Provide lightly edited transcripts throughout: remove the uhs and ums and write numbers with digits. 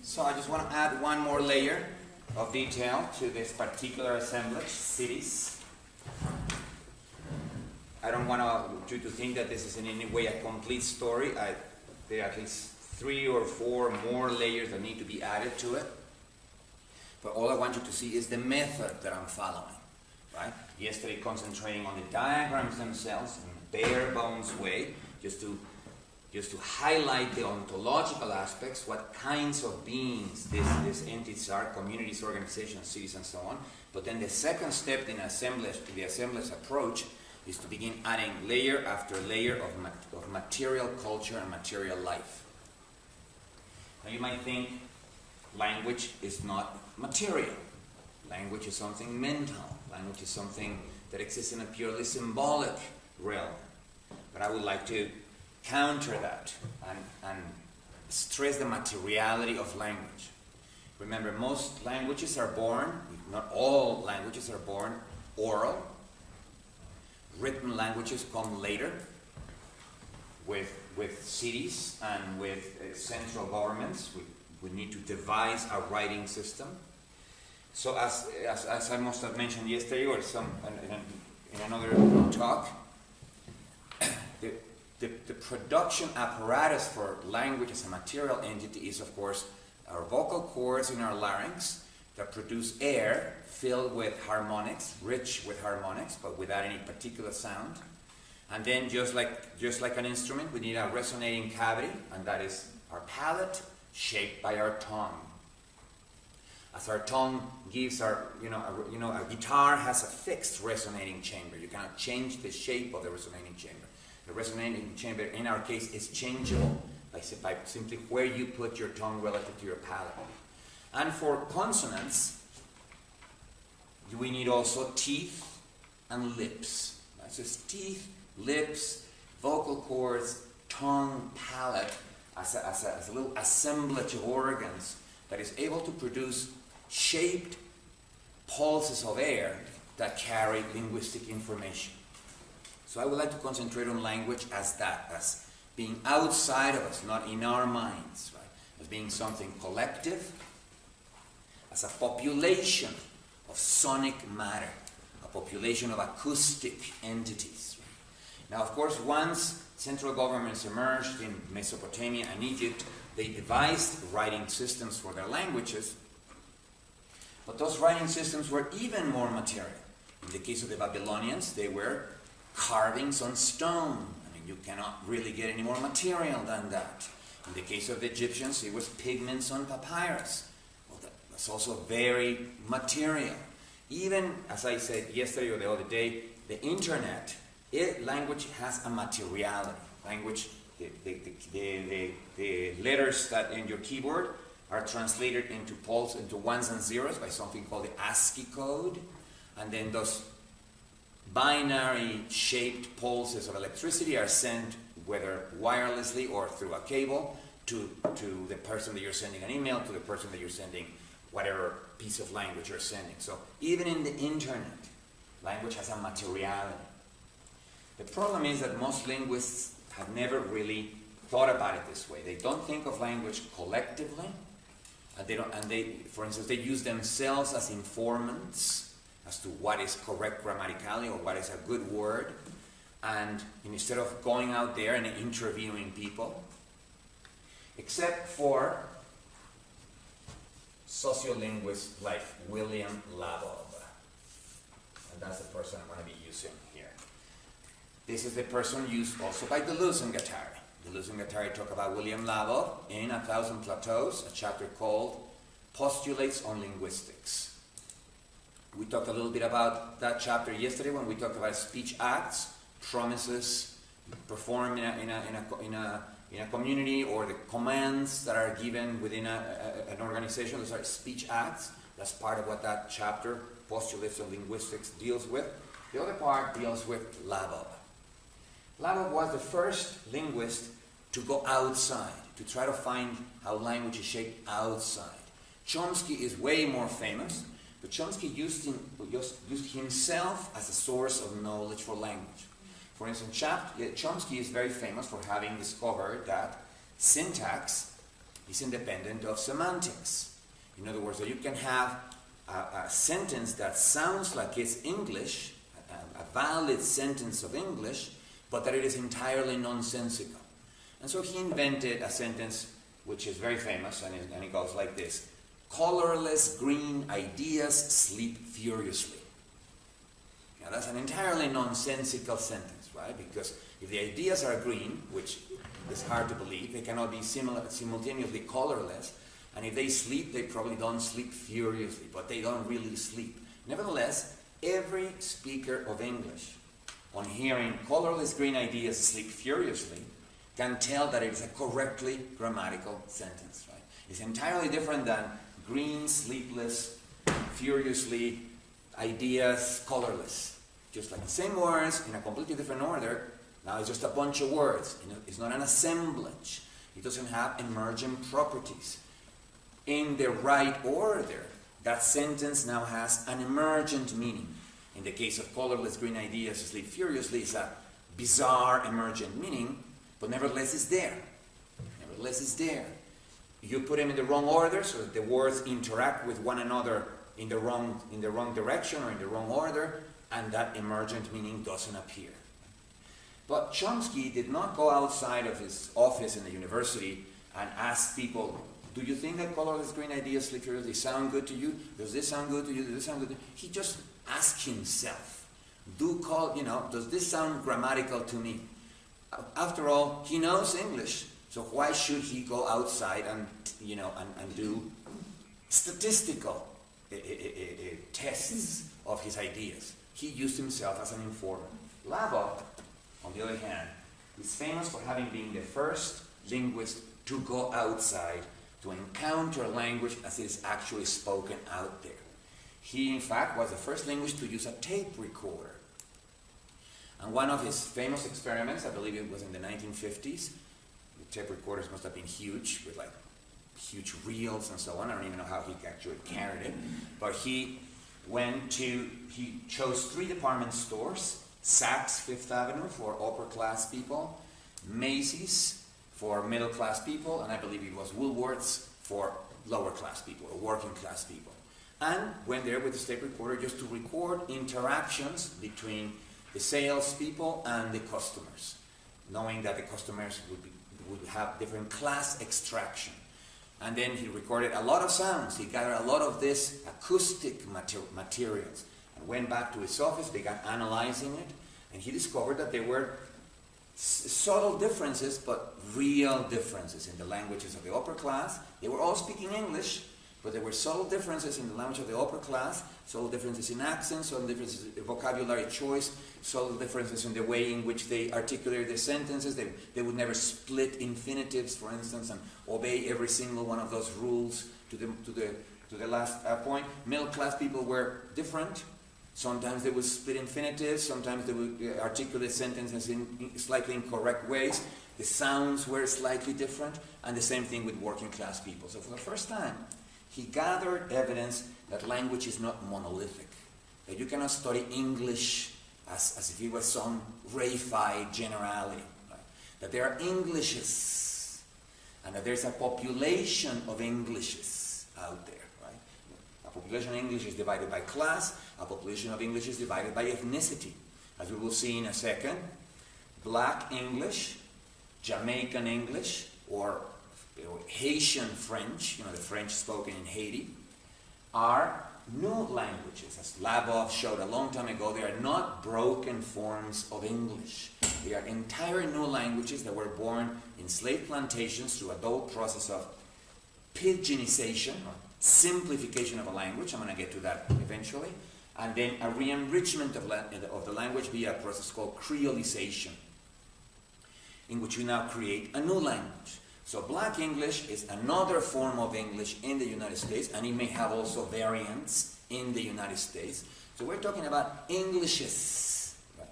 So I just want to add one more layer of detail to this particular assemblage, cities. I don't want you to think that this is in any way a complete story. There are at least 3 or 4 more layers that need to be added to it. But all I want you to see is the method that I'm following, right? Yesterday concentrating on the diagrams themselves in a bare bones way, just to highlight the ontological aspects, what kinds of beings these entities are, communities, organizations, cities, and so on. But then the second step in the assemblage approach is to begin adding layer after layer of material culture and material life. Now you might think language is not material. Language is something mental. Language is something that exists in a purely symbolic realm. But I would like to counter that and stress the materiality of language. Remember, most languages are born, not all languages are born oral. Written languages come later with cities and with central governments. We need to devise a writing system. So as I must have mentioned yesterday or in another talk, the production apparatus for language as a material entity is, of course, our vocal cords in our larynx that produce air filled with harmonics, rich with harmonics, but without any particular sound. And then just like an instrument, we need a resonating cavity, and that is our palate, shaped by our tongue. As our tongue gives a guitar has a fixed resonating chamber. You cannot change the shape of the resonating chamber. The resonating chamber, in our case, is changeable by simply where you put your tongue relative to your palate. And for consonants, we need also teeth and lips. Right? So it's teeth, lips, vocal cords, tongue, palate, as a little assemblage of organs that is able to produce shaped pulses of air that carry linguistic information. So I would like to concentrate on language as that, as being outside of us, not in our minds, right? As being something collective, as a population of sonic matter, a population of acoustic entities. Right? Now, of course, once central governments emerged in Mesopotamia and Egypt, they devised writing systems for their languages, but those writing systems were even more material. In the case of the Babylonians, they were carvings on stone. I mean, you cannot really get any more material than that. In the case of the Egyptians, it was pigments on papyrus. Well, that's also very material. Even, as I said yesterday or the other day, the internet, language has a materiality. Language, the letters that in your keyboard are translated into ones and zeros by something called the ASCII code, and then those binary shaped pulses of electricity are sent, whether wirelessly or through a cable, to the person that you're sending an email, to the person that you're sending whatever piece of language you're sending. So even in the internet, language has a materiality. The problem is that most linguists have never really thought about it this way. They don't think of language collectively, for instance, they use themselves as informants as to what is correct grammatically or what is a good word, and instead of going out there and interviewing people, except for sociolinguists like William Labov, and that's the person I'm going to be using here. This is the person used also by Deleuze and Guattari. Deleuze and Guattari talk about William Labov in 1,000 Plateaus, a chapter called Postulates on Linguistics. We talked a little bit about that chapter yesterday when we talked about speech acts, promises performed in a community, or the commands that are given within an organization. Those are speech acts. That's part of what that chapter, Postulates on Linguistics, deals with. The other part deals with Labov. Labov was the first linguist to go outside, to try to find how language is shaped outside. Chomsky is way more famous, but Chomsky used himself as a source of knowledge for language. For instance, Chomsky is very famous for having discovered that syntax is independent of semantics. In other words, that you can have a sentence that sounds like it's English, a valid sentence of English, but that it is entirely nonsensical. And so he invented a sentence which is very famous, and it goes like this: colorless green ideas sleep furiously. Now that's an entirely nonsensical sentence, right? Because if the ideas are green, which is hard to believe, they cannot be simultaneously colorless, and if they sleep, they probably don't sleep furiously, but they don't really sleep. Nevertheless, every speaker of English, on hearing colorless green ideas sleep furiously, can tell that it is a correctly grammatical sentence, right? It's entirely different than green, sleepless, furiously, ideas, colorless. Just like the same words in a completely different order. Now it's just a bunch of words. You know, it's not an assemblage. It doesn't have emergent properties. In the right order, that sentence now has an emergent meaning. In the case of colorless green ideas sleep furiously, it's a bizarre emergent meaning, but nevertheless it's there. Nevertheless it's there. You put them in the wrong order, so that the words interact with one another in the wrong direction or in the wrong order, and that emergent meaning doesn't appear. But Chomsky did not go outside of his office in the university and ask people, do you think that colorless green ideas sleep furiously sound good to you? Does this sound good to you? Does this sound good to you? He just asked himself, does this sound grammatical to me? After all, he knows English, so why should he go outside and do statistical tests of his ideas? He used himself as an informer. Landa, on the other hand, is famous for having been the first linguist to go outside to encounter language as it is actually spoken out there. He, in fact, was the first linguist to use a tape recorder. And one of his famous experiments, I believe it was in the 1950s, the tape recorders must have been huge, with like huge reels and so on. I don't even know how he actually carried it. But he chose 3 department stores: Saks, Fifth Avenue for upper class people, Macy's for middle class people, and I believe it was Woolworths for lower class people or working class people. And went there with the tape recorder just to record interactions between the salespeople and the customers, knowing that the customers would have different class extraction. And then he recorded a lot of sounds. He gathered a lot of this acoustic materials and went back to his office, began analyzing it, and he discovered that there were subtle differences, but real differences in the languages of the upper class. They were all speaking English, but there were subtle differences in the language of the upper class, subtle differences in accents, subtle differences in vocabulary choice, subtle differences in the way in which they articulate their sentences. They would never split infinitives, for instance, and obey every single one of those rules to the last point. Middle class people were different. Sometimes they would split infinitives, sometimes they would articulate sentences in slightly incorrect ways. The sounds were slightly different, and the same thing with working class people. So for the first time, he gathered evidence that language is not monolithic, that you cannot study English as if it was some reified generality, right? That there are Englishes, and that there's a population of Englishes out there, right? A population of English is divided by class, a population of English is divided by ethnicity. As we will see in a second, Black English, Jamaican English, or Haitian French, the French spoken in Haiti, are new languages. As Labov showed a long time ago, they are not broken forms of English. They are entire new languages that were born in slave plantations through a dull process of pidginization, or simplification of a language. I'm going to get to that eventually. And then a re-enrichment of the language via a process called creolization, in which we now create a new language. So Black English is another form of English in the United States, and it may have also variants in the United States. So we're talking about Englishes, right?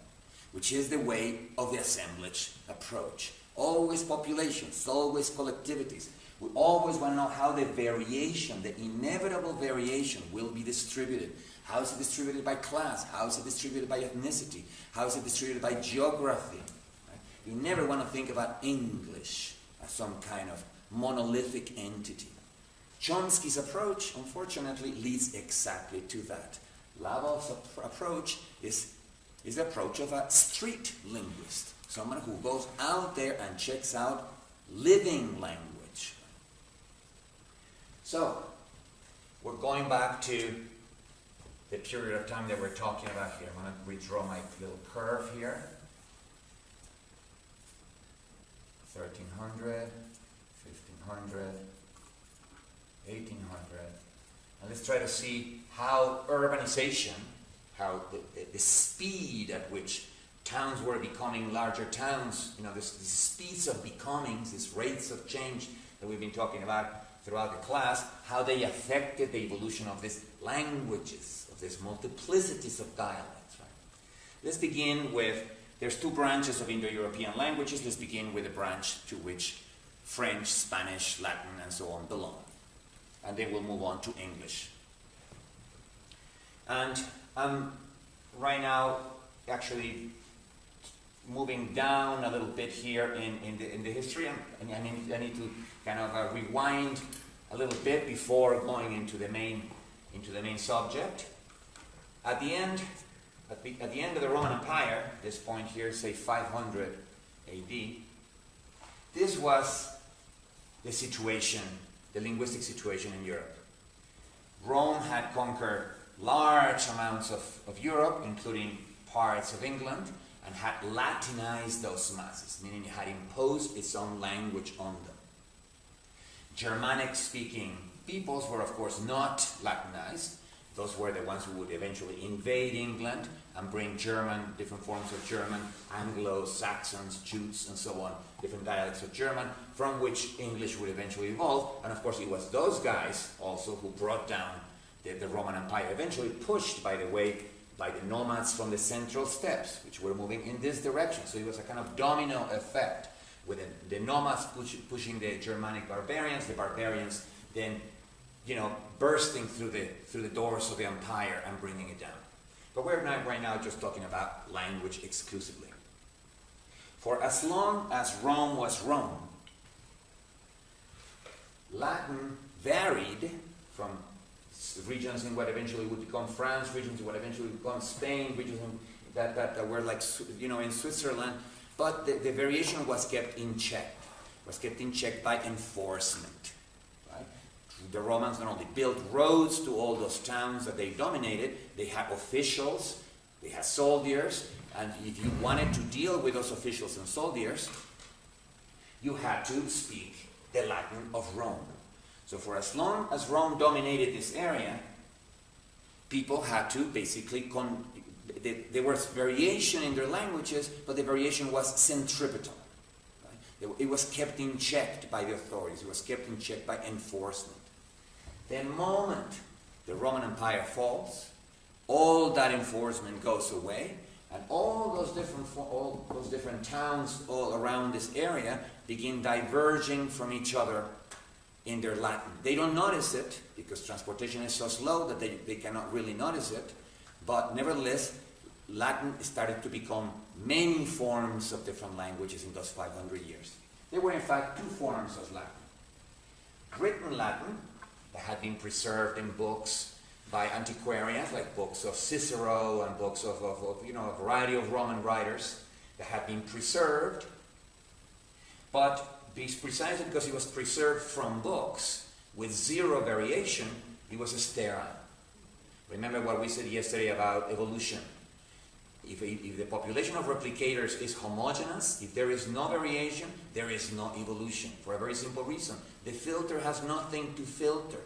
Which is the way of the assemblage approach. Always populations, always collectivities. We always want to know how the variation, the inevitable variation, will be distributed. How is it distributed by class? How is it distributed by ethnicity? How is it distributed by geography? Right? You never want to think about English as some kind of monolithic entity. Chomsky's approach, unfortunately, leads exactly to that. Laval's approach is the approach of a street linguist, someone who goes out there and checks out living language. So, we're going back to the period of time that we're talking about here. I'm going to redraw my little curve here. 1300, 1500, 1800. And let's try to see how urbanization, how the speed at which towns were becoming larger towns, these speeds of becomings, these rates of change that we've been talking about throughout the class, how they affected the evolution of these languages, of these multiplicities of dialects. Right? Let's begin with, there's two branches of Indo-European languages. Let's begin with the branch to which French, Spanish, Latin, and so on belong. And then we'll move on to English. And I'm right now actually moving down a little bit here in the history. I need to kind of rewind a little bit before going into the main subject. At the end of the Roman Empire, this point here, say 500 AD, this was the situation, the linguistic situation in Europe. Rome had conquered large amounts of Europe, including parts of England, and had Latinized those masses, meaning it had imposed its own language on them. Germanic-speaking peoples were, of course, not Latinized. Those were the ones who would eventually invade England and bring German, different forms of German, Anglos, Saxons, Jutes, and so on, different dialects of German, from which English would eventually evolve. And of course, it was those guys also who brought down the Roman Empire, eventually pushed, by the way, by the nomads from the central steppes, which were moving in this direction. So it was a kind of domino effect, with the nomads pushing the Germanic barbarians, the barbarians then, bursting through the doors of the empire and bringing it down. But we're not right now just talking about language exclusively. For as long as Rome was Rome, Latin varied from regions in what eventually would become France, regions in what eventually would become Spain, regions that were like, in Switzerland, but the variation was kept in check. Was kept in check by enforcement. Right? The Romans not only built roads to all those towns that they dominated, they had officials, they had soldiers, and if you wanted to deal with those officials and soldiers, you had to speak the Latin of Rome. So for as long as Rome dominated this area, people had to basically, there was variation in their languages, but the variation was centripetal. Right? It was kept in check by the authorities. It was kept in check by enforcement. The moment the Roman Empire falls, all that enforcement goes away, and all those different towns all around this area begin diverging from each other in their Latin. They don't notice it because transportation is so slow that they cannot really notice it, but nevertheless, Latin started to become many forms of different languages in those 500 years. There were in fact two forms of Latin. Written Latin, that had been preserved in books by antiquarians, like books of Cicero and books of a variety of Roman writers that had been preserved, but precisely because it was preserved from books with zero variation, it was sterile. Remember what we said yesterday about evolution. If the population of replicators is homogeneous, if there is no variation, there is no evolution, for a very simple reason. The filter has nothing to filter.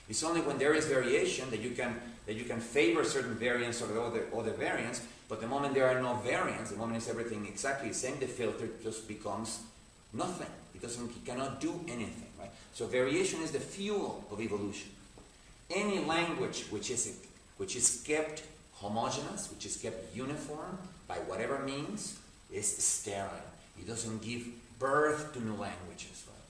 It's only when there is variation that you can favor certain variants over other variants, but the moment there are no variants, the moment it's everything exactly the same, the filter just becomes nothing. It cannot do anything, right? So variation is the fuel of evolution. Any language which is kept homogeneous, which is kept uniform by whatever means, is sterile. It doesn't give birth to new languages, right?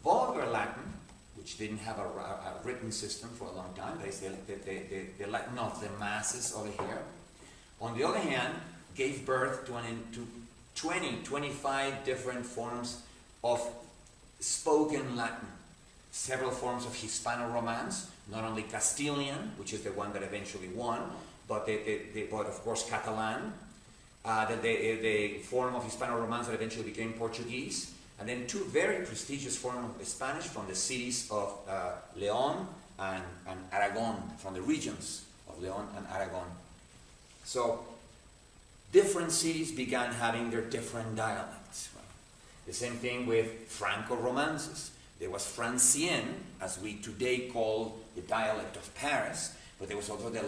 Vulgar Latin, which didn't have a written system for a long time, the Latin of the masses over here, on the other hand, gave birth to 25 different forms of spoken Latin, several forms of Hispano-Romance, not only Castilian, which is the one that eventually won, but of course Catalan, the form of Hispano-Romance that eventually became Portuguese, and then two very prestigious forms of Spanish from the cities of León and Aragon, from the regions of León and Aragon. So different cities began having their different dialects. Right? The same thing with Franco-Romances. There was Francien, as we today call the dialect of Paris, but there was also the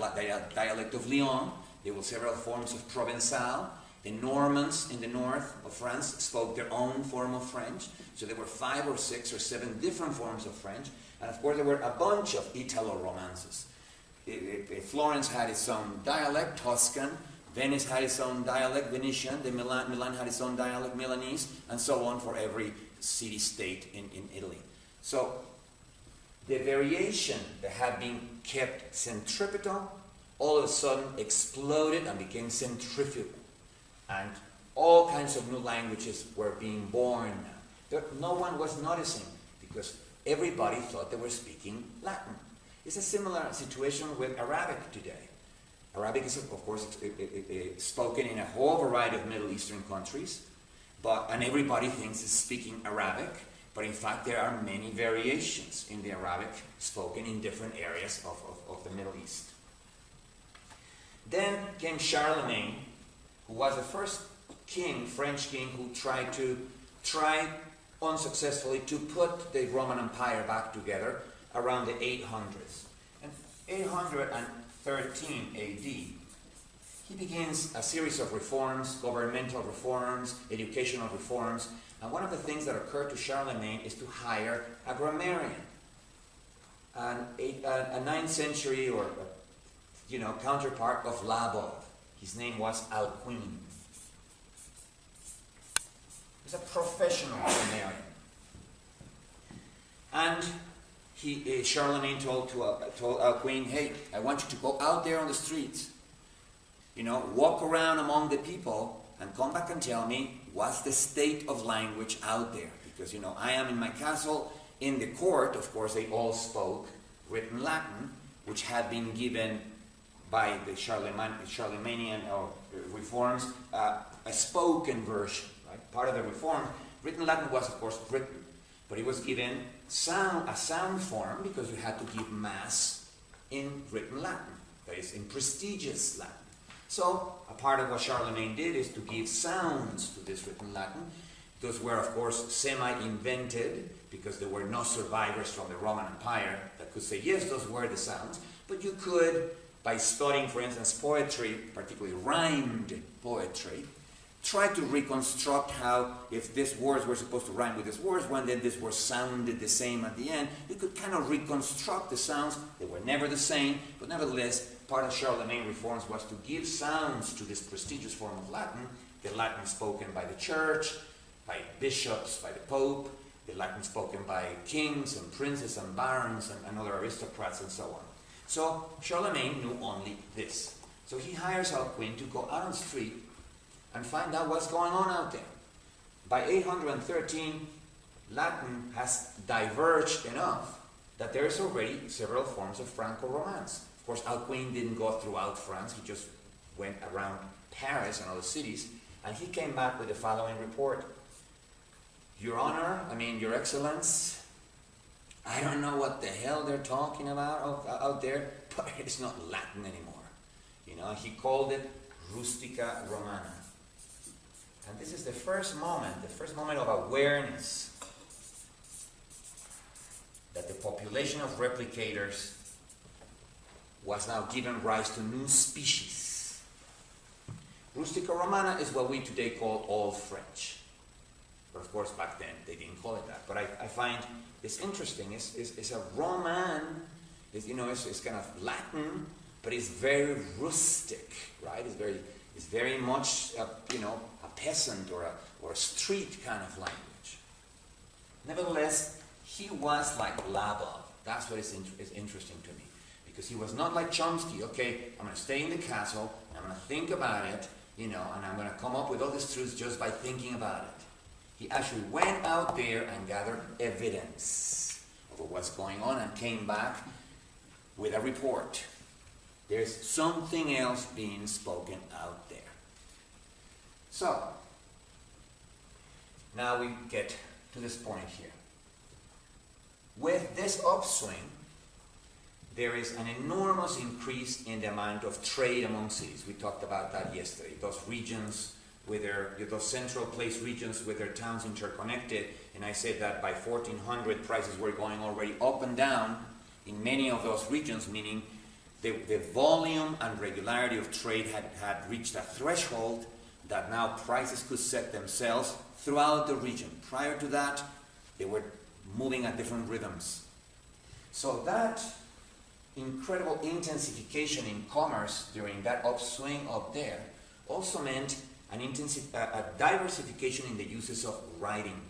dialect of Lyon. There were several forms of Provençal. The Normans in the north of France spoke their own form of French. So there were 5 or 6 or 7 different forms of French. And of course there were a bunch of Italo-Romances. Florence had its own dialect, Tuscan. Venice had its own dialect, Venetian. Milan had its own dialect, Milanese, and so on for every city-state in Italy. So the variation that had been kept centripetal all of a sudden exploded and became centrifugal. And all kinds of new languages were being born now. No one was noticing because everybody thought they were speaking Latin. It's a similar situation with Arabic today. Arabic is, of course, spoken in a whole variety of Middle Eastern countries, and everybody thinks it's speaking Arabic, but in fact there are many variations in the Arabic spoken in different areas of the Middle East. Then came Charlemagne, who was the first king, French king, who tried unsuccessfully to put the Roman Empire back together around the 800s. And 813 AD, he begins a series of reforms, governmental reforms, educational reforms, and one of the things that occurred to Charlemagne is to hire a grammarian, a 9th century or counterpart of Labov. His name was Alcuin. He was a professional grammarian. And Charlemagne told Alcuin, hey, I want you to go out there on the streets, walk around among the people and come back and tell me what's the state of language out there. Because, I am in my castle. In the court, of course, they all spoke written Latin, which had been given by the Charlemagnean reforms, a spoken version. Right? Part of the reform, written Latin was, of course, written, but it was given a sound form because you had to give mass in written Latin, that is, in prestigious Latin. So, a part of what Charlemagne did is to give sounds to this written Latin. Those were, of course, semi-invented because there were no survivors from the Roman Empire that could say, yes, those were the sounds, but you could, by studying, for instance, poetry, particularly rhymed poetry, try to reconstruct how, if these words were supposed to rhyme with these words, when then these words sounded the same at the end, you could kind of reconstruct the sounds. They were never the same, but nevertheless, part of Charlemagne reforms was to give sounds to this prestigious form of Latin, the Latin spoken by the church, by bishops, by the Pope, the Latin spoken by kings and princes and barons and other aristocrats and so on. So Charlemagne knew only this. So he hires Alcuin to go out on the street and find out what's going on out there. By 813, Latin has diverged enough that there is already several forms of Franco-Romance. Of course, Alcuin didn't go throughout France. He just went around Paris and other cities, and he came back with the following report. Your Honor, Your Excellence, I don't know what the hell they're talking about out there, but it's not Latin anymore. He called it Rustica Romana. And this is the first moment of awareness that the population of replicators was now given rise to new species. Rustica Romana is what we today call Old French. But of course, back then, they didn't call it that. But I find this interesting. It's a Roman, it's kind of Latin, but it's very rustic, right? It's very much, a peasant or a street kind of language. Nevertheless, he was like Labov. That's what is interesting to me. Because he was not like Chomsky. Okay, I'm going to stay in the castle, I'm going to think about it, and I'm going to come up with all these truths just by thinking about it. He actually went out there and gathered evidence of what was going on and came back with a report. There's something else being spoken out there. So, now we get to this point here. With this upswing, there is an enormous increase in the amount of trade among cities. We talked about that yesterday. Those regions with those central place regions with their towns interconnected, and I said that by 1400 prices were going already up and down in many of those regions, meaning the volume and regularity of trade had reached a threshold that now prices could set themselves throughout the region. Prior to that, they were moving at different rhythms. So that incredible intensification in commerce during that upswing up there also meant a diversification in the uses of writing.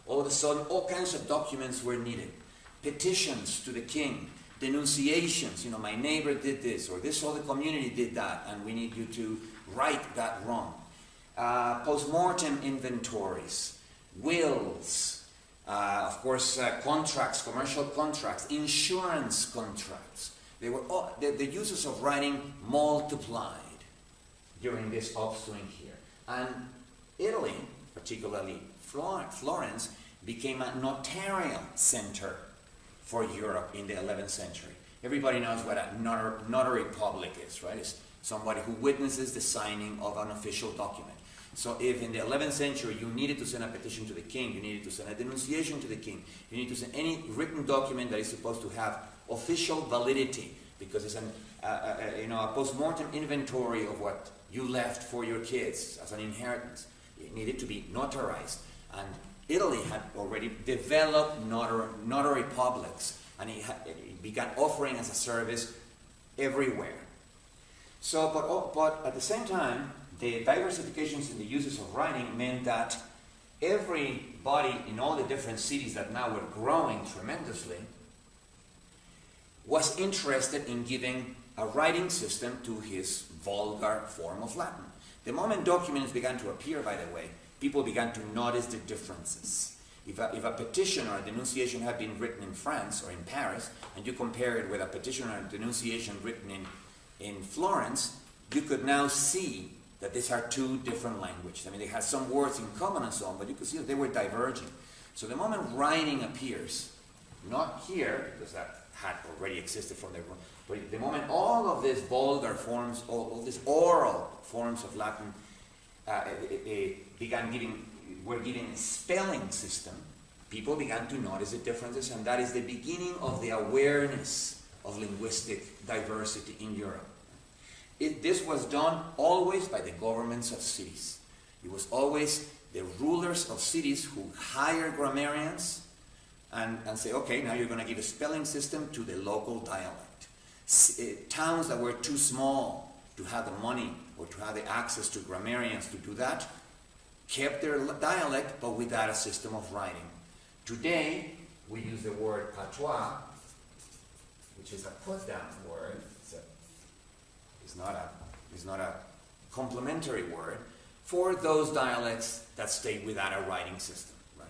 All of a sudden, all kinds of documents were needed. Petitions to the king, denunciations, my neighbor did this, or this whole community did that, and we need you to right that wrong. Post-mortem inventories, wills, of course, contracts, commercial contracts, insurance contracts. They were all, the uses of writing multiplied during this upswing here. And Italy, particularly Florence, became a notarial center for Europe in the 11th century. Everybody knows what a notary public is, right? It's somebody who witnesses the signing of an official document. So if in the 11th century you needed to send a petition to the king, you needed to send a denunciation to the king, you need to send any written document that is supposed to have official validity, because it's a post-mortem inventory of what you left for your kids as an inheritance. It needed to be notarized. And Italy had already developed notary publics, and it began offering as a service everywhere. So, but at the same time, the diversifications in the uses of writing meant that everybody in all the different cities that now were growing tremendously was interested in giving a writing system to his vulgar form of Latin. The moment documents began to appear, by the way, people began to notice the differences. If a petition or a denunciation had been written in France or in Paris, and you compare it with a petition or a denunciation written in Florence, you could now see that these are two different languages. I mean, they had some words in common and so on, but you could see that they were diverging. So the moment writing appears, not here, because that had already existed from there, but the moment all of these vulgar forms, all these oral forms of Latin were given a spelling system, people began to notice the differences, and that is the beginning of the awareness of linguistic diversity in Europe. This was done always by the governments of cities. It was always the rulers of cities who hired grammarians and say, okay, now you're going to give a spelling system to the local dialect. Towns that were too small to have the money or to have the access to grammarians to do that kept their dialect, but without a system of writing. Today, we use the word patois, which is a put-down word. It's not a complementary word for those dialects that stay without a writing system. Right?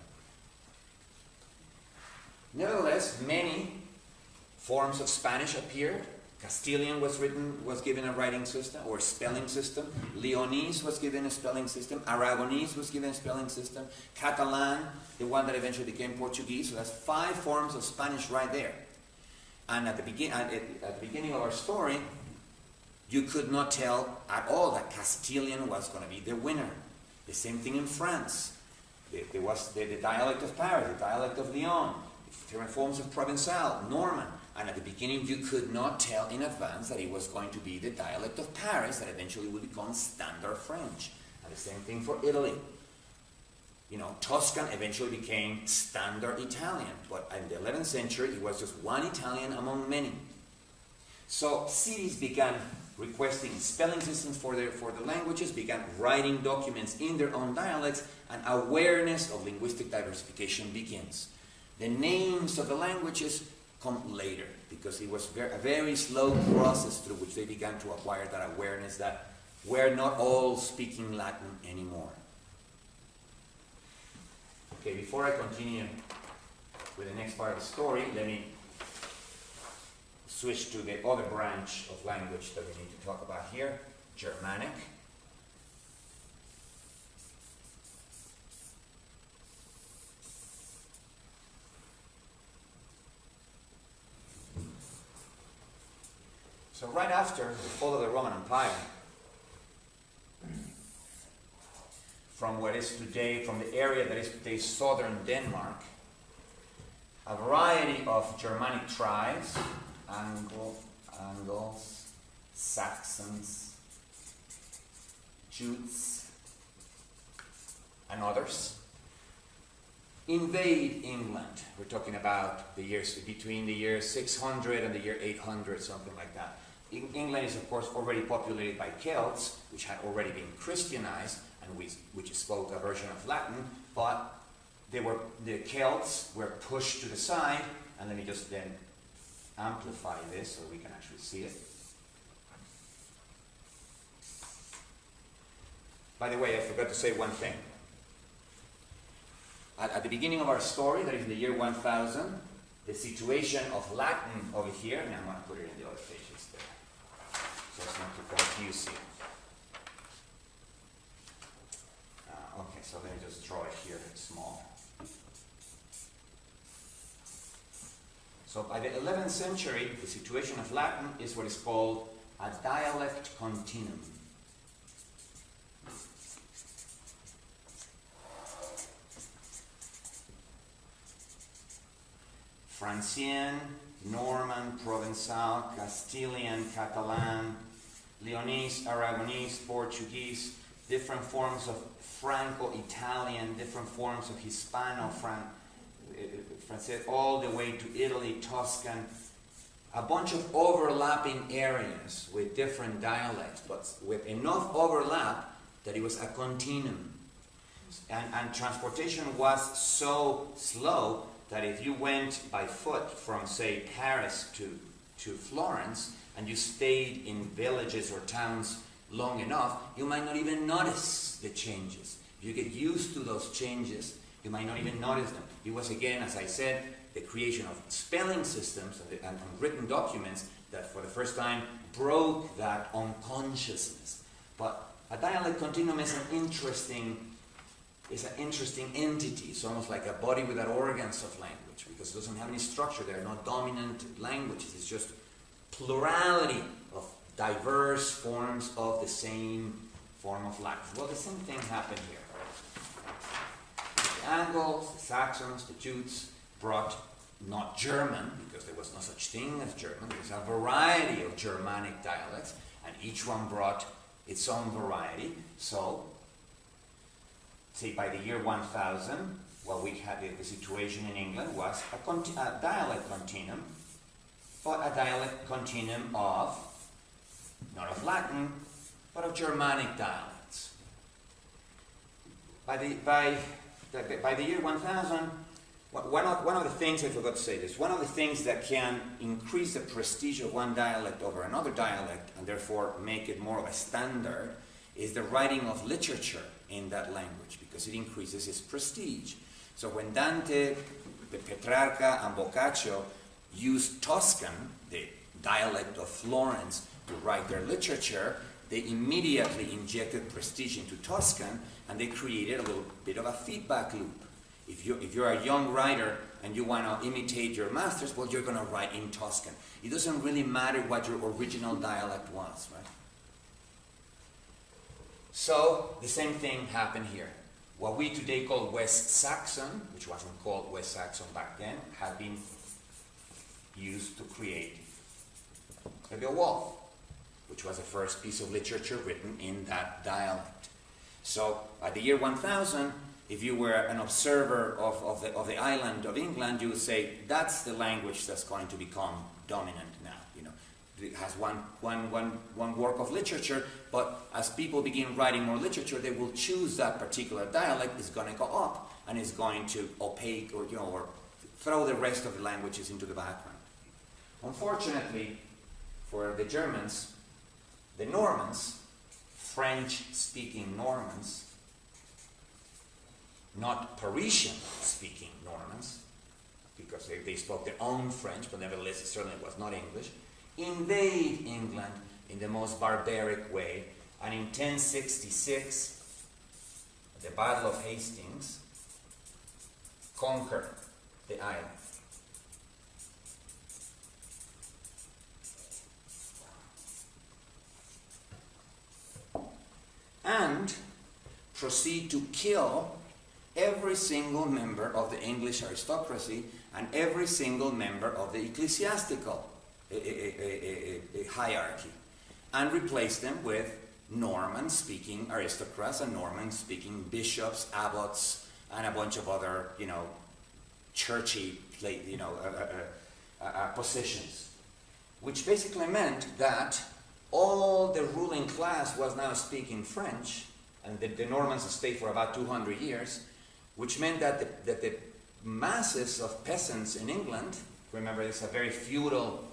Nevertheless, many forms of Spanish appeared. Castilian was given a writing system or spelling system. Leonese was given a spelling system. Aragonese was given a spelling system. Catalan, the one that eventually became Portuguese. So that's 5 forms of Spanish right there. And at the beginning of our story, you could not tell at all that Castilian was going to be the winner. The same thing in France. There was the dialect of Paris, the dialect of Lyon, different forms of Provençal, Norman. And at the beginning, you could not tell in advance that it was going to be the dialect of Paris that eventually would become Standard French. And the same thing for Italy. Tuscan eventually became Standard Italian. But in the 11th century, it was just one Italian among many. So cities began requesting spelling systems for the languages, began writing documents in their own dialects, and awareness of linguistic diversification begins. The names of the languages come later, because it was a very slow process through which they began to acquire that awareness that we're not all speaking Latin anymore. Okay, before I continue with the next part of the story, let me switch to the other branch of language that we need to talk about here, Germanic. So right after the fall of the Roman Empire, from what is today, from the area that is today southern Denmark, a variety of Germanic tribes, Angles, Saxons, Jutes, and others, invade England. We're talking about the years between the year 600 and the year 800, something like that. England is, of course, already populated by Celts, which had already been Christianized, and which spoke a version of Latin, but the Celts were pushed to the side, and let me just then amplify this so we can actually see it. By the way, I forgot to say one thing. At the beginning of our story, that is the year 1000, the situation of Latin over here, and I'm going to put it in the other pages there, so it's not too confusing. Okay, so let me just draw it here small. So by the 11th century, the situation of Latin is what is called a dialect continuum. Francian, Norman, Provençal, Castilian, Catalan, Leonese, Aragonese, Portuguese, different forms of Franco-Italian, different forms of Hispano-Francese, all the way to Italy, Tuscan, a bunch of overlapping areas with different dialects, but with enough overlap that it was a continuum. And transportation was so slow that if you went by foot from, say, Paris to Florence, and you stayed in villages or towns long enough, you might not even notice the changes. If you get used to those changes, you might not even notice them. It was, again, as I said, the creation of spelling systems and written documents that for the first time broke that unconsciousness. But a dialect continuum is an interesting entity. It's almost like a body without organs of language, because it doesn't have any structure. There are no dominant languages. It's just plurality of diverse forms of the same form of language. Well, the same thing happened here. The Angles, the Saxons, the Jutes brought not German, because there was no such thing as German. There was a variety of Germanic dialects, and each one brought its own variety. So, say by the year 1000, what we had the situation in England was a dialect continuum, but a dialect continuum of, not of Latin, but of Germanic dialects. By the year 1000, one of the things, I forgot to say this, one of the things that can increase the prestige of one dialect over another dialect, and therefore make it more of a standard, is the writing of literature in that language, because it increases its prestige. So when Dante, the Petrarca, and Boccaccio used Tuscan, the dialect of Florence, to write their literature, they immediately injected prestige into Tuscan, and they created a little bit of a feedback loop. If you're a young writer and you want to imitate your masters, well, you're going to write in Tuscan. It doesn't really matter what your original dialect was, right? So the same thing happened here. What we today call West Saxon, which wasn't called West Saxon back then, had been used to create the Beowulf, which was the first piece of literature written in that dialect. So by the year 1000, if you were an observer of the island of England, you would say that's the language that's going to become dominant now. You know, it has one work of literature, but as people begin writing more literature, they will choose that particular dialect. Is going to go up and is going to opaque or throw the rest of the languages into the background. Unfortunately, for the Germans, the Normans, French-speaking Normans, not Parisian-speaking Normans, because they spoke their own French, but nevertheless it certainly was not English, invade England in the most barbaric way, and in 1066, the Battle of Hastings, conquer the island. And proceed to kill every single member of the English aristocracy and every single member of the ecclesiastical hierarchy, and replace them with Norman-speaking aristocrats and Norman-speaking bishops, abbots, and a bunch of other, churchy, positions, which basically meant that all the ruling class was now speaking French, and the Normans stayed for about 200 years, which meant that the masses of peasants in England, remember it's a very feudal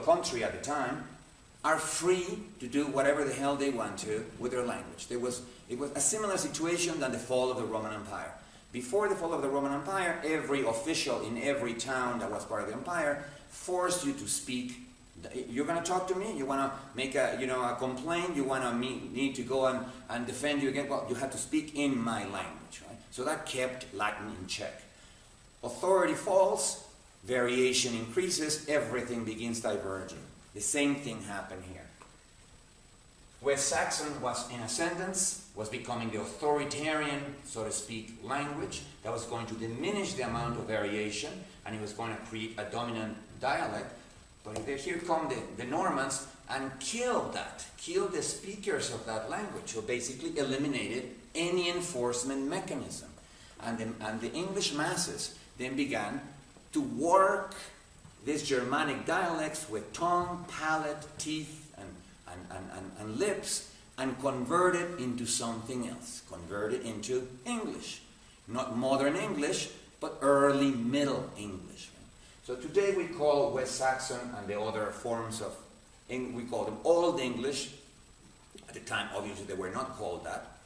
country at the time, are free to do whatever the hell they want to with their language. It was a similar situation than the fall of the Roman Empire. Before the fall of the Roman Empire, every official in every town that was part of the empire forced you to speak. You're going to talk to me? You want to make a complaint? You want to need to go and defend you again? Well, you have to speak in my language, right? So that kept Latin in check. Authority falls, variation increases, everything begins diverging. The same thing happened here. West Saxon was in ascendance, was becoming the authoritarian, so to speak, language that was going to diminish the amount of variation, and it was going to create a dominant dialect. But here come the Normans and killed the speakers of that language, so basically eliminated any enforcement mechanism. And the English masses then began to work these Germanic dialects with tongue, palate, teeth, and lips, and convert it into something else, convert it into English. Not modern English, but early Middle English. So today we call West Saxon and the other forms of we call them Old English. At the time, obviously, they were not called that.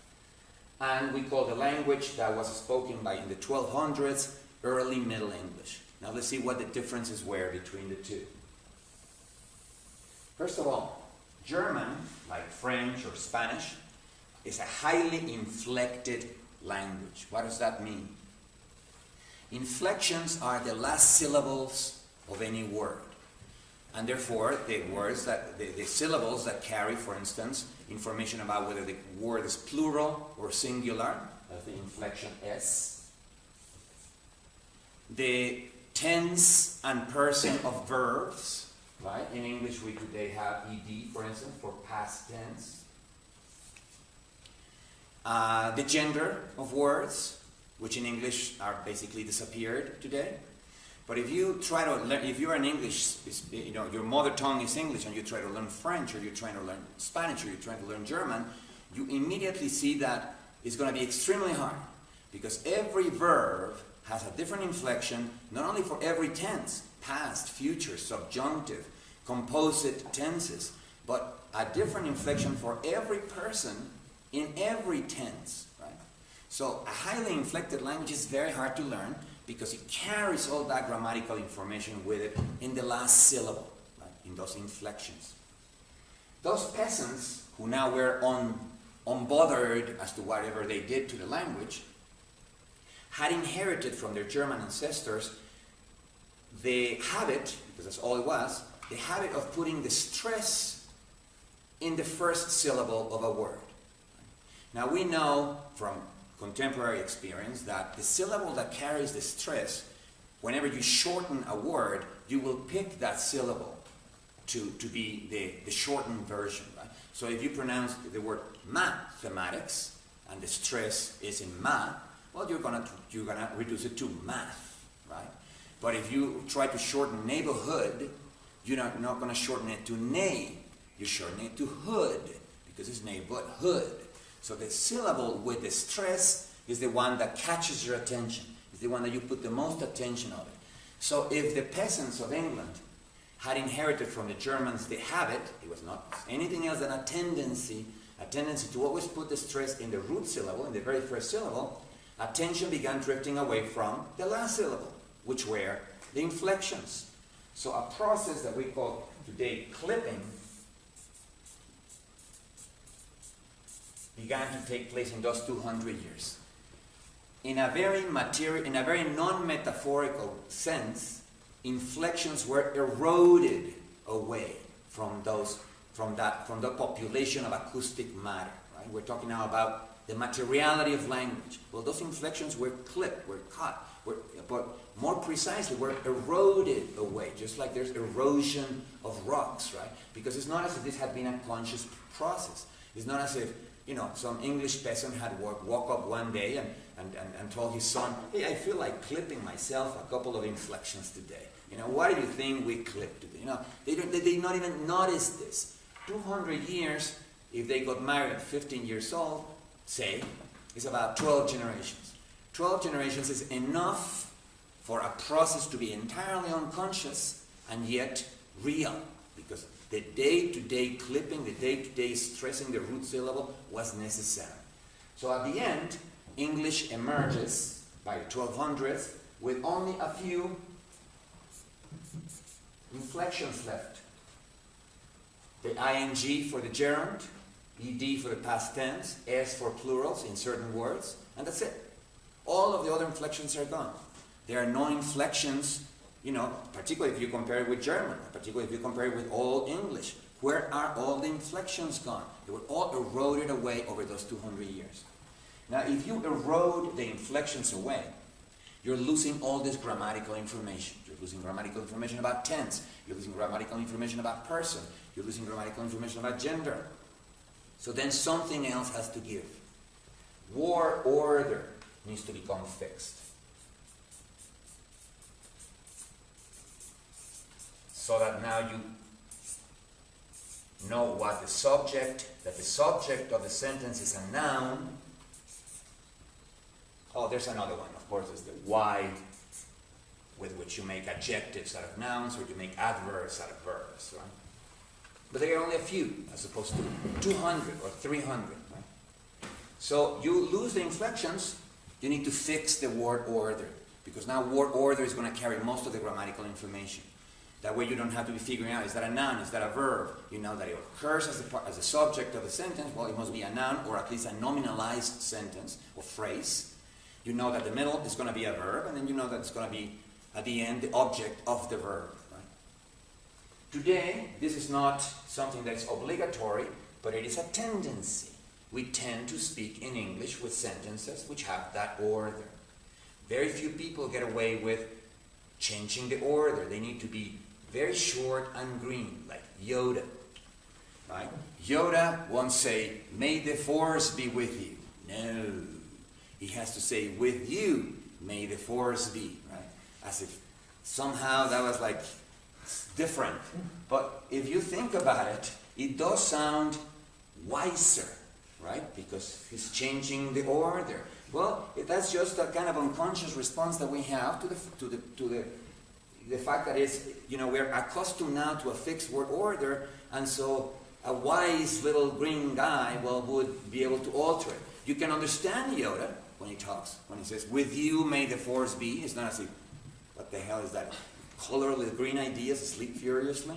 And we call the language that was spoken in the 1200s Early Middle English. Now let's see what the differences were between the two. First of all, German, like French or Spanish, is a highly inflected language. What does that mean? Inflections are the last syllables of any word. And therefore, the syllables that carry, for instance, information about whether the word is plural or singular, that's the inflection S. The tense and person of verbs, right? In English, we today have ed, for instance, for past tense. The gender of words, which in English are basically disappeared today. But if you try to learn, if you're an English, your mother tongue is English, and you try to learn French, or you're trying to learn Spanish, or you're trying to learn German, you immediately see that it's going to be extremely hard, because every verb has a different inflection, not only for every tense, past, future, subjunctive, composite tenses, but a different inflection for every person in every tense, right? So a highly inflected language is very hard to learn because it carries all that grammatical information with it in the last syllable, right? In those inflections. Those peasants who now were unbothered as to whatever they did to the language had inherited from their German ancestors the habit, because that's all it was, the habit of putting the stress in the first syllable of a word. Now we know from contemporary experience that the syllable that carries the stress, whenever you shorten a word, you will pick that syllable to be the shortened version, right? So if you pronounce the word mathematics and the stress is in ma, well, you're gonna reduce it to math, right? But if you try to shorten neighborhood, you're not going to shorten it to nay. You shorten it to hood, because it's neighborhood. So the syllable with the stress is the one that catches your attention. It's the one that you put the most attention on it. So if the peasants of England had inherited from the Germans the habit, it was not anything else than a tendency a tendency to always put the stress in the root syllable, in the very first syllable, attention began drifting away from the last syllable, which were the inflections. So a process that we call today clipping began to take place in those 200 years. In a very non-metaphorical sense, inflections were eroded away from the population of acoustic matter. Right? We're talking now about the materiality of language. Well, those inflections were clipped, were cut, but more precisely, were eroded away, just like there's erosion of rocks, right? Because it's not as if this had been a conscious process. It's not as if, some English peasant had woke up one day and told his son, hey, I feel like clipping myself a couple of inflections today. Why do you think we clip today? They not even notice this. 200 years, if they got married at 15 years old, say, is about 12 generations. 12 generations is enough for a process to be entirely unconscious and yet real, because the day-to-day clipping, the day-to-day stressing the root syllable was necessary. So at the end, English emerges by the 1200s with only a few inflections left. The ing for the gerund, ed for the past tense, s for plurals in certain words, and that's it. All of the other inflections are gone. There are no inflections, particularly if you compare it with German, particularly if you compare it with Old English. Where are all the inflections gone? They were all eroded away over those 200 years. Now, if you erode the inflections away, you're losing all this grammatical information. You're losing grammatical information about tense. You're losing grammatical information about person. You're losing grammatical information about gender. So then something else has to give. Word order needs to become fixed. So that now you know what the subject of the sentence is a noun. Oh, there's another one, of course, is the Y, with which you make adjectives out of nouns, or you make adverbs out of verbs, right? But there are only a few, as opposed to 200 or 300, right? So you lose the inflections, you need to fix the word order, because now word order is going to carry most of the grammatical information. That way you don't have to be figuring out, is that a noun, is that a verb? You know that it occurs as a subject of a sentence, well, it must be a noun, or at least a nominalized sentence or phrase. You know that the middle is going to be a verb, and then you know that it's going to be, at the end, the object of the verb. Right? Today, this is not something that is obligatory, but it is a tendency. We tend to speak in English with sentences which have that order. Very few people get away with changing the order. They need to be very short and green, like Yoda. Right? Yoda won't say, may the force be with you. No. He has to say, with you, may the force be. Right? As if somehow that was like different. But if you think about it, it does sound wiser, right? Because he's changing the order. Well, that's just a kind of unconscious response that we have to the fact that it's, we're accustomed now to a fixed word order, and so a wise little green guy, would be able to alter it. You can understand Yoda when he talks, when he says, with you may the force be. It's not as if, what the hell is that? Colorless green ideas sleep furiously.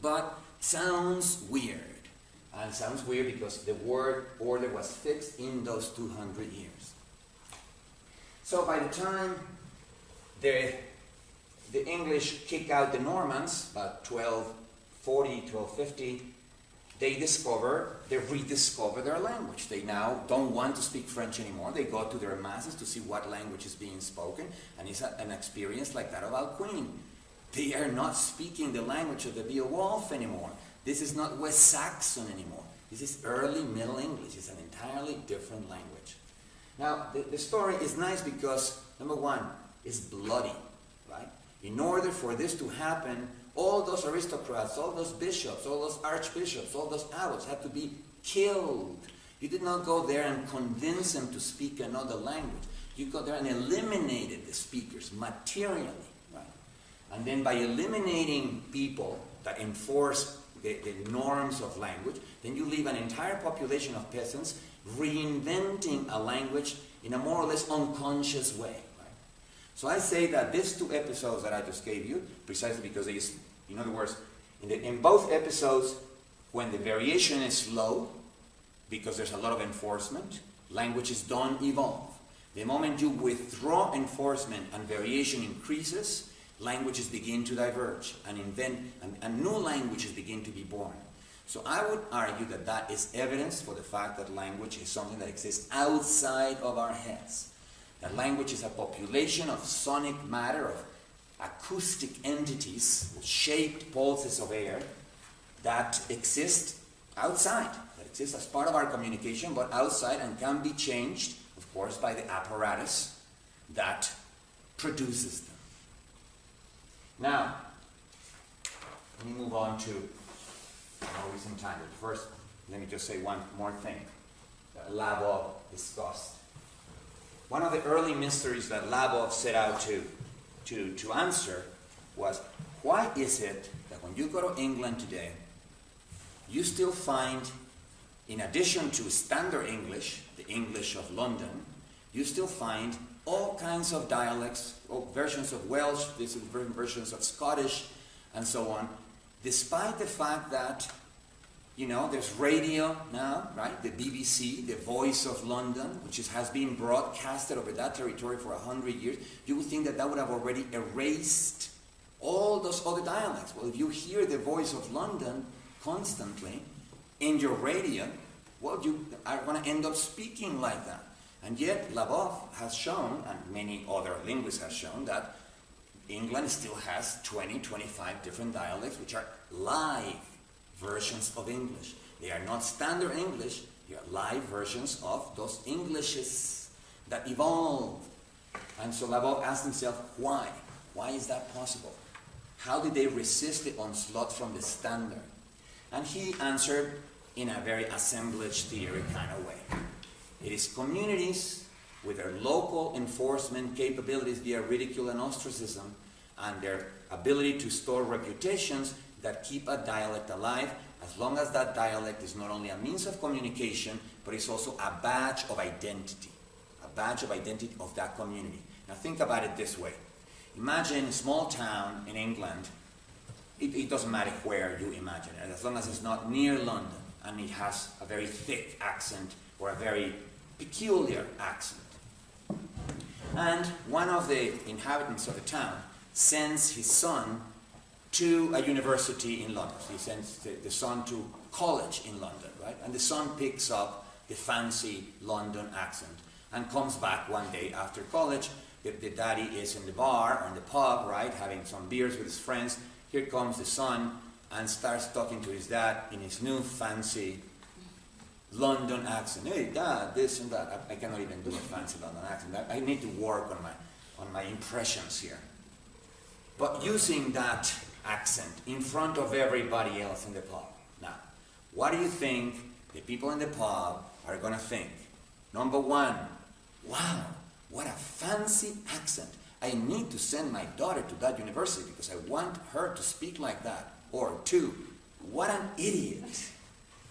But sounds weird. And sounds weird because the word order was fixed in those 200 years. So by the time the English kick out the Normans, about 1240, 1250, they rediscover their language. They now don't want to speak French anymore. They go to their masses to see what language is being spoken, and it's an experience like that of Alcuin. They are not speaking the language of the Beowulf anymore. This is not West Saxon anymore. This is early Middle English. It's an entirely different language. Now, the story is nice because, number one, it's bloody, right? In order for this to happen, all those aristocrats, all those bishops, all those archbishops, all those abbots had to be killed. You did not go there and convince them to speak another language. You go there and eliminated the speakers materially, right? And then by eliminating people that enforce the norms of language, then you leave an entire population of peasants reinventing a language in a more or less unconscious way. Right? So I say that these two episodes that I just gave you, precisely because they, in other words, in both episodes, when the variation is low, because there's a lot of enforcement, languages don't evolve. The moment you withdraw enforcement and variation increases, languages begin to diverge and new languages begin to be born. So I would argue that that is evidence for the fact that language is something that exists outside of our heads. That language is a population of sonic matter, of acoustic entities, shaped pulses of air that exist outside, that exist as part of our communication, but outside, and can be changed, of course, by the apparatus that produces them. Now, let me move on to more recent time. But first, let me just say one more thing that Labov discussed. One of the early mysteries that Labov set out to answer was, why is it that when you go to England today, you still find, in addition to standard English, the English of London, you still find all kinds of dialects, versions of Welsh, versions of Scottish, and so on, despite the fact that, you know, there's radio now, right? The BBC, the Voice of London, which has been broadcasted over that territory for 100 years. You would think that that would have already erased all those other dialects. Well, if you hear the Voice of London constantly in your radio, well, you are going to end up speaking like that. And yet, Labov has shown, and many other linguists have shown, that England still has 20, 25 different dialects, which are live versions of English. They are not standard English, they are live versions of those Englishes that evolved. And so Labov asked himself, why? Why is that possible? How did they resist the onslaught from the standard? And he answered in a very assemblage theory kind of way. It is communities with their local enforcement capabilities via ridicule and ostracism, and their ability to store reputations that keep a dialect alive, as long as that dialect is not only a means of communication, but it's also a badge of identity of that community. Now think about it this way. Imagine a small town in England. It doesn't matter where you imagine it, as long as it's not near London, and it has a very thick accent or a very peculiar accent. And one of the inhabitants of the town sends his son to a university in London. So he sends the son to college in London, right? And the son picks up the fancy London accent and comes back one day after college. The daddy is in the bar or in the pub, right, having some beers with his friends. Here comes the son and starts talking to his dad in his new fancy London accent. Hey, Dad, this and that. I cannot even do a fancy London accent. I need to work on my impressions here. But using that accent in front of everybody else in the pub. Now, what do you think the people in the pub are going to think? Number one, wow, what a fancy accent. I need to send my daughter to that university because I want her to speak like that. Or two, what an idiot.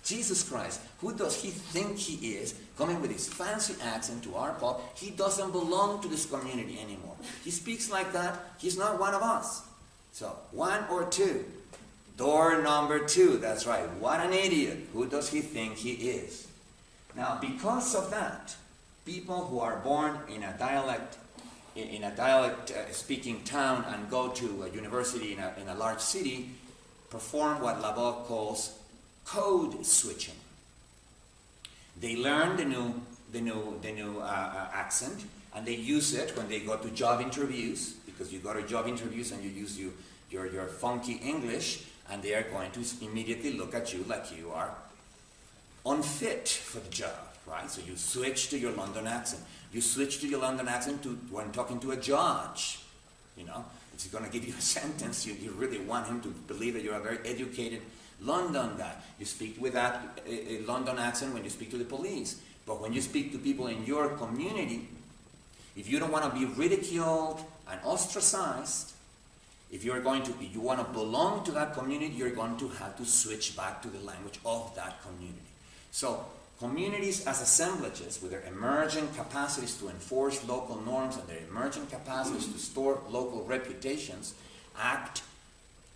Jesus Christ, who does he think he is, coming with his fancy accent to our pub? He doesn't belong to this community anymore. He speaks like that, he's not one of us. So, one or two. Door number two, that's right. What an idiot. Who does he think he is? Now, because of that, people who are born in a dialect speaking town and go to a university in a large city perform what Labov calls code switching. They learn the new accent, and they use it when they go to job interviews, because you go to job interviews and you use your funky English, and they are going to immediately look at you like you are unfit for the job, right? So you switch to your London accent. You switch to your London accent when talking to a judge. You know, if he's going to give you a sentence, you really want him to believe that you're a very educated London guy. You speak with that London accent when you speak to the police. But when you speak to people in your community, if you don't want to be ridiculed and ostracized, If you want to belong to that community, you're going to have to switch back to the language of that community. So communities as assemblages, with their emergent capacities to enforce local norms and their emergent capacities to store local reputations, act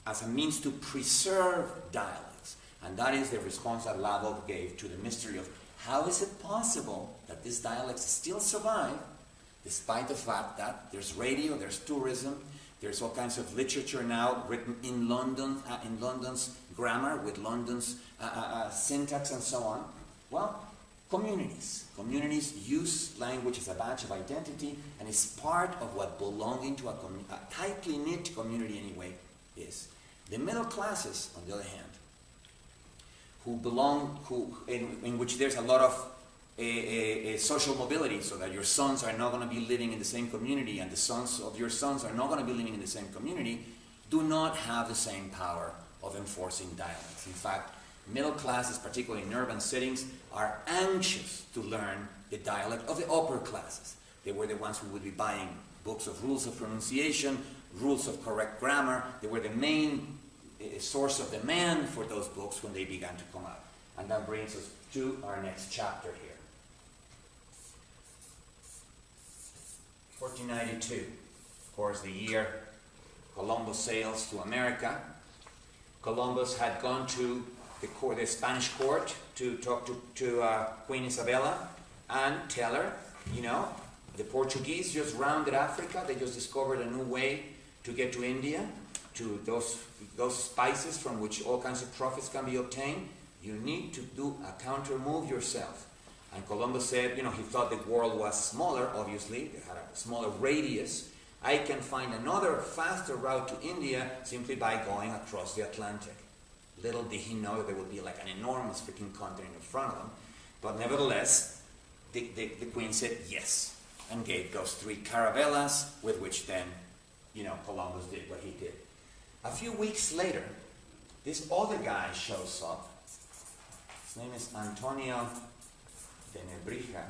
as a means to preserve dialects. And that is the response that Landa gave to the mystery of how is it possible that these dialects still survive despite the fact that there's radio, there's tourism, there's all kinds of literature now written in London, in London's grammar, with London's syntax and so on. Well, communities. Communities use language as a badge of identity, and it's part of what belonging to a tightly knit community anyway is. The middle classes, on the other hand, in which there's a lot of social mobility, so that your sons are not going to be living in the same community and the sons of your sons are not going to be living in the same community, do not have the same power of enforcing dialects. In fact, middle classes, particularly in urban settings, are anxious to learn the dialect of the upper classes. They were the ones who would be buying books of rules of pronunciation, rules of correct grammar. They were the main source of demand for those books when they began to come out. And that brings us to our next chapter here. 1492, of course, the year Columbus sails to America. Columbus had gone to the Spanish court to talk to Queen Isabella and tell her, you know, the Portuguese just rounded Africa. They just discovered a new way to get to India, to those spices from which all kinds of profits can be obtained. You need to do a counter move yourself. And Columbus said, you know, he thought the world was smaller, obviously. It had a smaller radius. I can find another faster route to India simply by going across the Atlantic. Little did he know that there would be like an enormous freaking continent in front of him. But nevertheless, the Queen said yes, and gave those 3 caravellas, with which then, you know, Columbus did what he did. A few weeks later, this other guy shows up. His name is Antonio de Nebrija.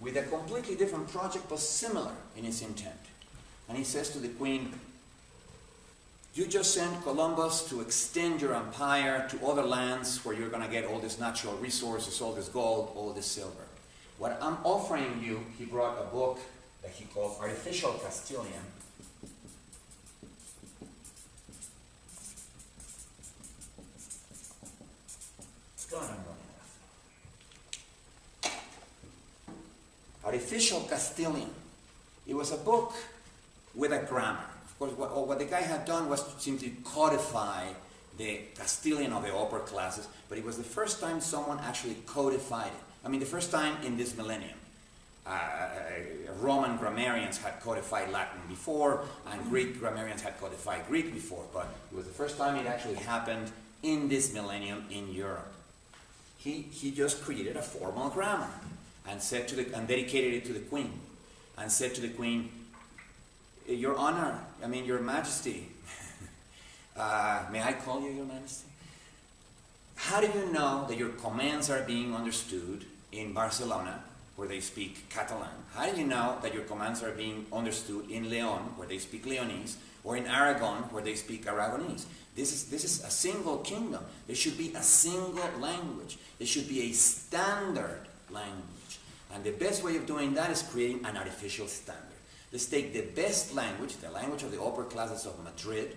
With a completely different project, but similar in its intent. And he says to the Queen, you just sent Columbus to extend your empire to other lands where you're going to get all these natural resources, all this gold, all this silver. What I'm offering you, he brought a book that he called Artificial Castilian. It's going on enough. Artificial Castilian. It was a book with a grammar. Of course, what the guy had done was to simply codify the Castilian of the upper classes, but it was the first time someone actually codified it. I mean, the first time in this millennium. Roman grammarians had codified Latin before, and Greek grammarians had codified Greek before, but it was the first time it actually happened in this millennium in Europe. He just created a formal grammar and said and dedicated it to the Queen, and said to the Queen, Your Honor, Your Majesty, may I call you Your Majesty? How do you know that your commands are being understood in Barcelona, where they speak Catalan? How do you know that your commands are being understood in Leon, where they speak Leonese, or in Aragon, where they speak Aragonese? This is a single kingdom. There should be a single language. There should be a standard language. And the best way of doing that is creating an artificial standard. Let's take the best language, the language of the upper classes of Madrid,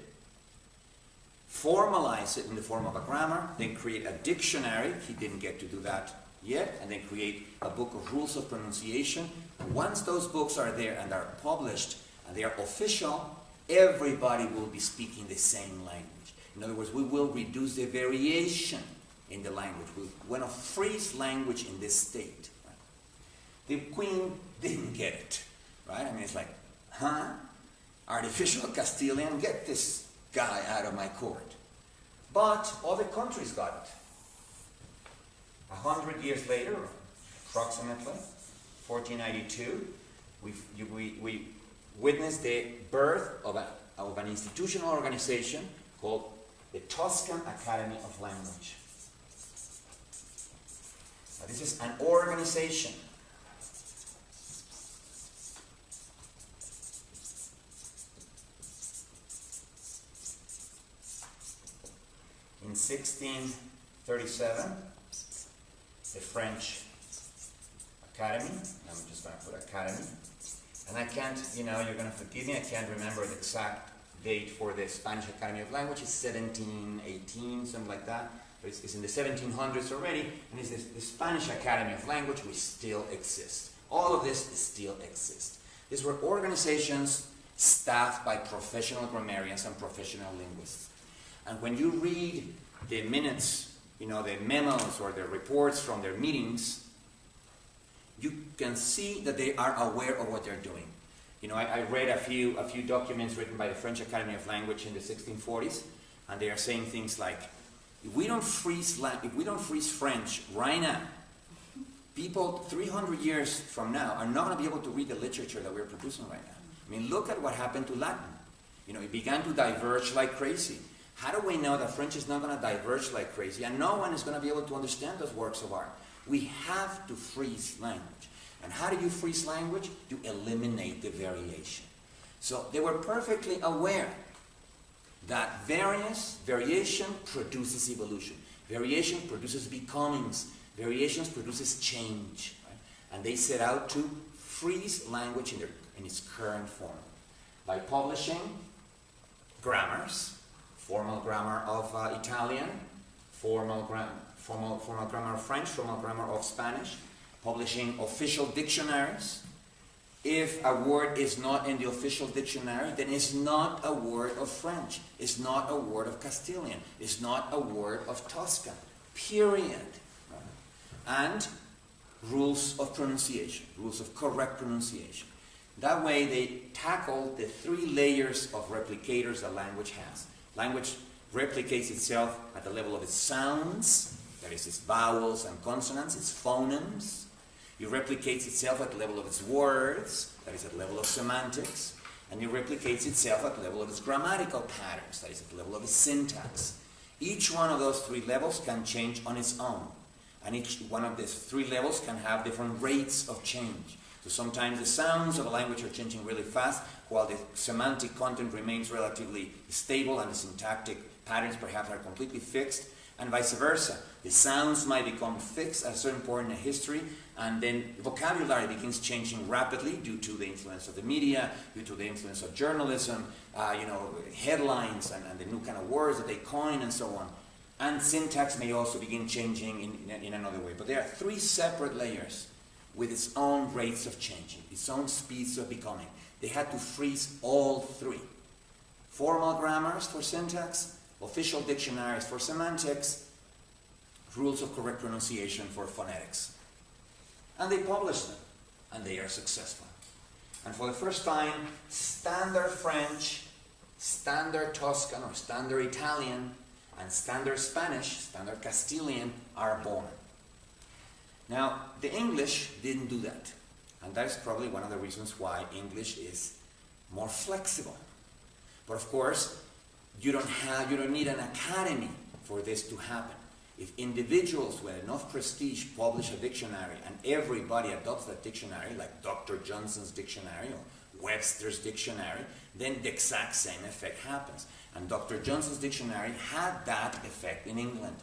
formalize it in the form of a grammar, then create a dictionary. He didn't get to do that yet, and then create a book of rules of pronunciation. And once those books are there and are published and they are official, everybody will be speaking the same language. In other words, we will reduce the variation in the language. We want to freeze language in this state. Right? The Queen didn't get it. Right? It's like, Artificial Castilian, get this guy out of my court. But other countries got it. 100 years later, approximately, 1492, we witnessed the birth of an institutional organization called the Tuscan Academy of Language. Now, this is an organization in 1637, the French Academy. I'm just going to put Academy. And I can't, you're going to forgive me, I can't remember the exact date for the Spanish Academy of Language. It's 1718, something like that. But it's in the 1700s already, and it's the Spanish Academy of Language, which still exists. All of this still exists. These were organizations staffed by professional grammarians and professional linguists. And when you read the minutes, the memos or the reports from their meetings, you can see that they are aware of what they're doing. I read a few documents written by the French Academy of Language in the 1640s, and they are saying things like, if we don't freeze French right now, people 300 years from now are not going to be able to read the literature that we're producing right now. I mean, look at what happened to Latin. It began to diverge like crazy. How do we know that French is not going to diverge like crazy and no one is going to be able to understand those works of art? We have to freeze language. And how do you freeze language? You eliminate the variation. So they were perfectly aware that variation produces evolution. Variation produces becomings. Variations produces change. Right? And they set out to freeze language in its current form by publishing grammars, formal grammar of Italian, formal grammar of French, formal grammar of Spanish, publishing official dictionaries. If a word is not in the official dictionary, then it's not a word of French. It's not a word of Castilian. It's not a word of Tuscan. Period. And rules of pronunciation, rules of correct pronunciation. That way they tackle the three layers of replicators that language has. Language replicates itself at the level of its sounds, that is its vowels and consonants, its phonemes. It replicates itself at the level of its words, that is at the level of semantics. And it replicates itself at the level of its grammatical patterns, that is at the level of its syntax. Each one of those three levels can change on its own. And each one of these three levels can have different rates of change. So sometimes the sounds of a language are changing really fast, while the semantic content remains relatively stable and the syntactic patterns perhaps are completely fixed, and vice versa. The sounds might become fixed at a certain point in history, and then the vocabulary begins changing rapidly due to the influence of the media, due to the influence of journalism, headlines and the new kind of words that they coin and so on. And syntax may also begin changing in another way. But there are three separate layers with its own rates of changing, its own speeds of becoming. They had to freeze all three. Formal grammars for syntax, official dictionaries for semantics, rules of correct pronunciation for phonetics. And they published them, and they are successful. And for the first time, standard French, standard Tuscan or standard Italian, and standard Spanish, standard Castilian are born. Now, the English didn't do that. And that is probably one of the reasons why English is more flexible. But of course, you don't need an academy for this to happen. If individuals with enough prestige publish a dictionary and everybody adopts that dictionary, like Dr. Johnson's dictionary or Webster's dictionary, then the exact same effect happens. And Dr. Johnson's dictionary had that effect in England.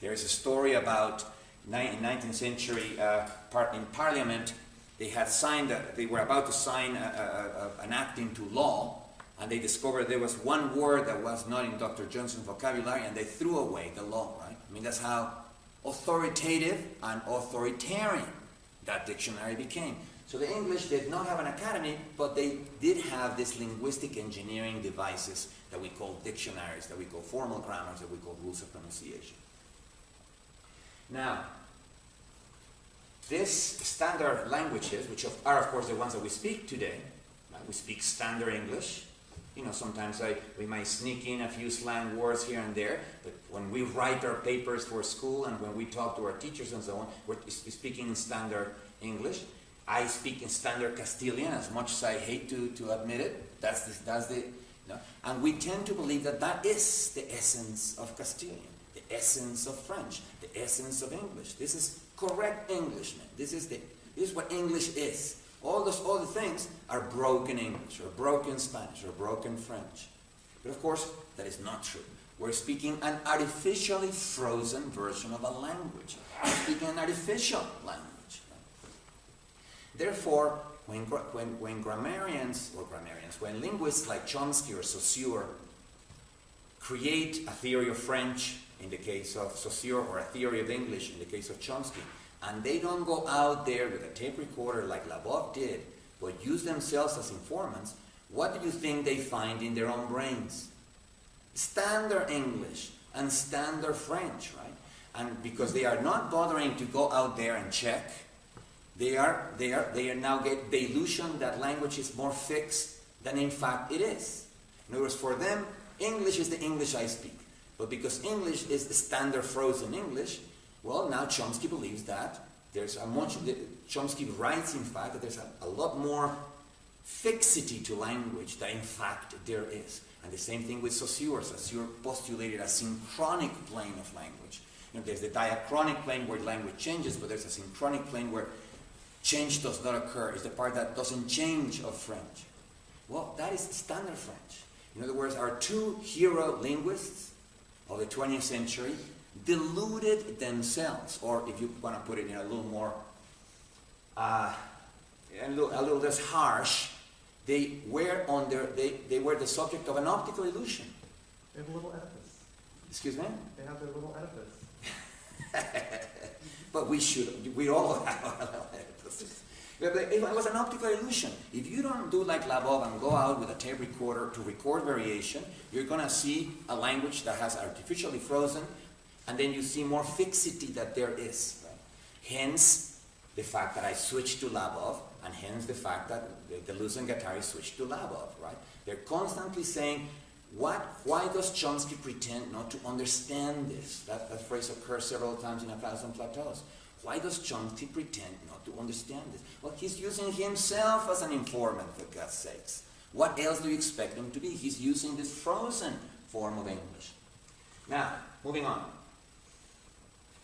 There is a story about in 19th century in Parliament, they were about to sign an act into law, and they discovered there was one word that was not in Dr. Johnson's vocabulary, and they threw away the law, right? I mean, that's how authoritative and authoritarian that dictionary became. So the English did not have an academy, but they did have these linguistic engineering devices that we call dictionaries, that we call formal grammars, that we call rules of pronunciation. Now, these standard languages, which are of course the ones that we speak today, we speak standard English. Sometimes we might sneak in a few slang words here and there, but when we write our papers for school and when we talk to our teachers and so on, we're speaking in standard English. I speak in standard Castilian, as much as I hate to admit it. And we tend to believe that that is the essence of Castilian, the essence of French, the essence of English. This is correct English, man. This is what English is. All the things are broken English, or broken Spanish, or broken French. But of course, that is not true. We're speaking an artificially frozen version of a language. We're speaking an artificial language. Therefore, when grammarians, when linguists like Chomsky or Saussure create a theory of French in the case of Saussure or a theory of English in the case of Chomsky, and they don't go out there with a tape recorder like Labov did, but use themselves as informants, what do you think they find in their own brains? Standard English and standard French, right? And because they are not bothering to go out there and check, they are now get the illusion that language is more fixed than in fact it is. In other words, for them, English is the English I speak. But because English is the standard frozen English, well, now Chomsky believes that there's Chomsky writes, in fact, that there's a lot more fixity to language than in fact there is. And the same thing with Saussure. Saussure postulated a synchronic plane of language. There's the diachronic plane where language changes, but there's a synchronic plane where change does not occur. It's the part that doesn't change of French. Well, that is standard French. In other words, our two hero linguists of the 20th century deluded themselves, or if you want to put it in a little more, a little less harsh, they were the subject of an optical illusion. They have a little edifice. Excuse me? They have their little edifice. But we all have a little edifice. It was an optical illusion. If you don't do like Labov and go out with a tape recorder to record variation, you're going to see a language that has artificially frozen, and then you see more fixity that there is. Right? Hence, the fact that I switched to Labov, and hence the fact that Deleuze and Guattari switched to Labov. Right? They're constantly saying, why does Chomsky pretend not to understand this? That phrase occurs several times in A Thousand Plateaus. Why does Chomsky pretend not to understand this? Well, he's using himself as an informant, for God's sakes. What else do you expect him to be? He's using this frozen form of English. Now, moving on.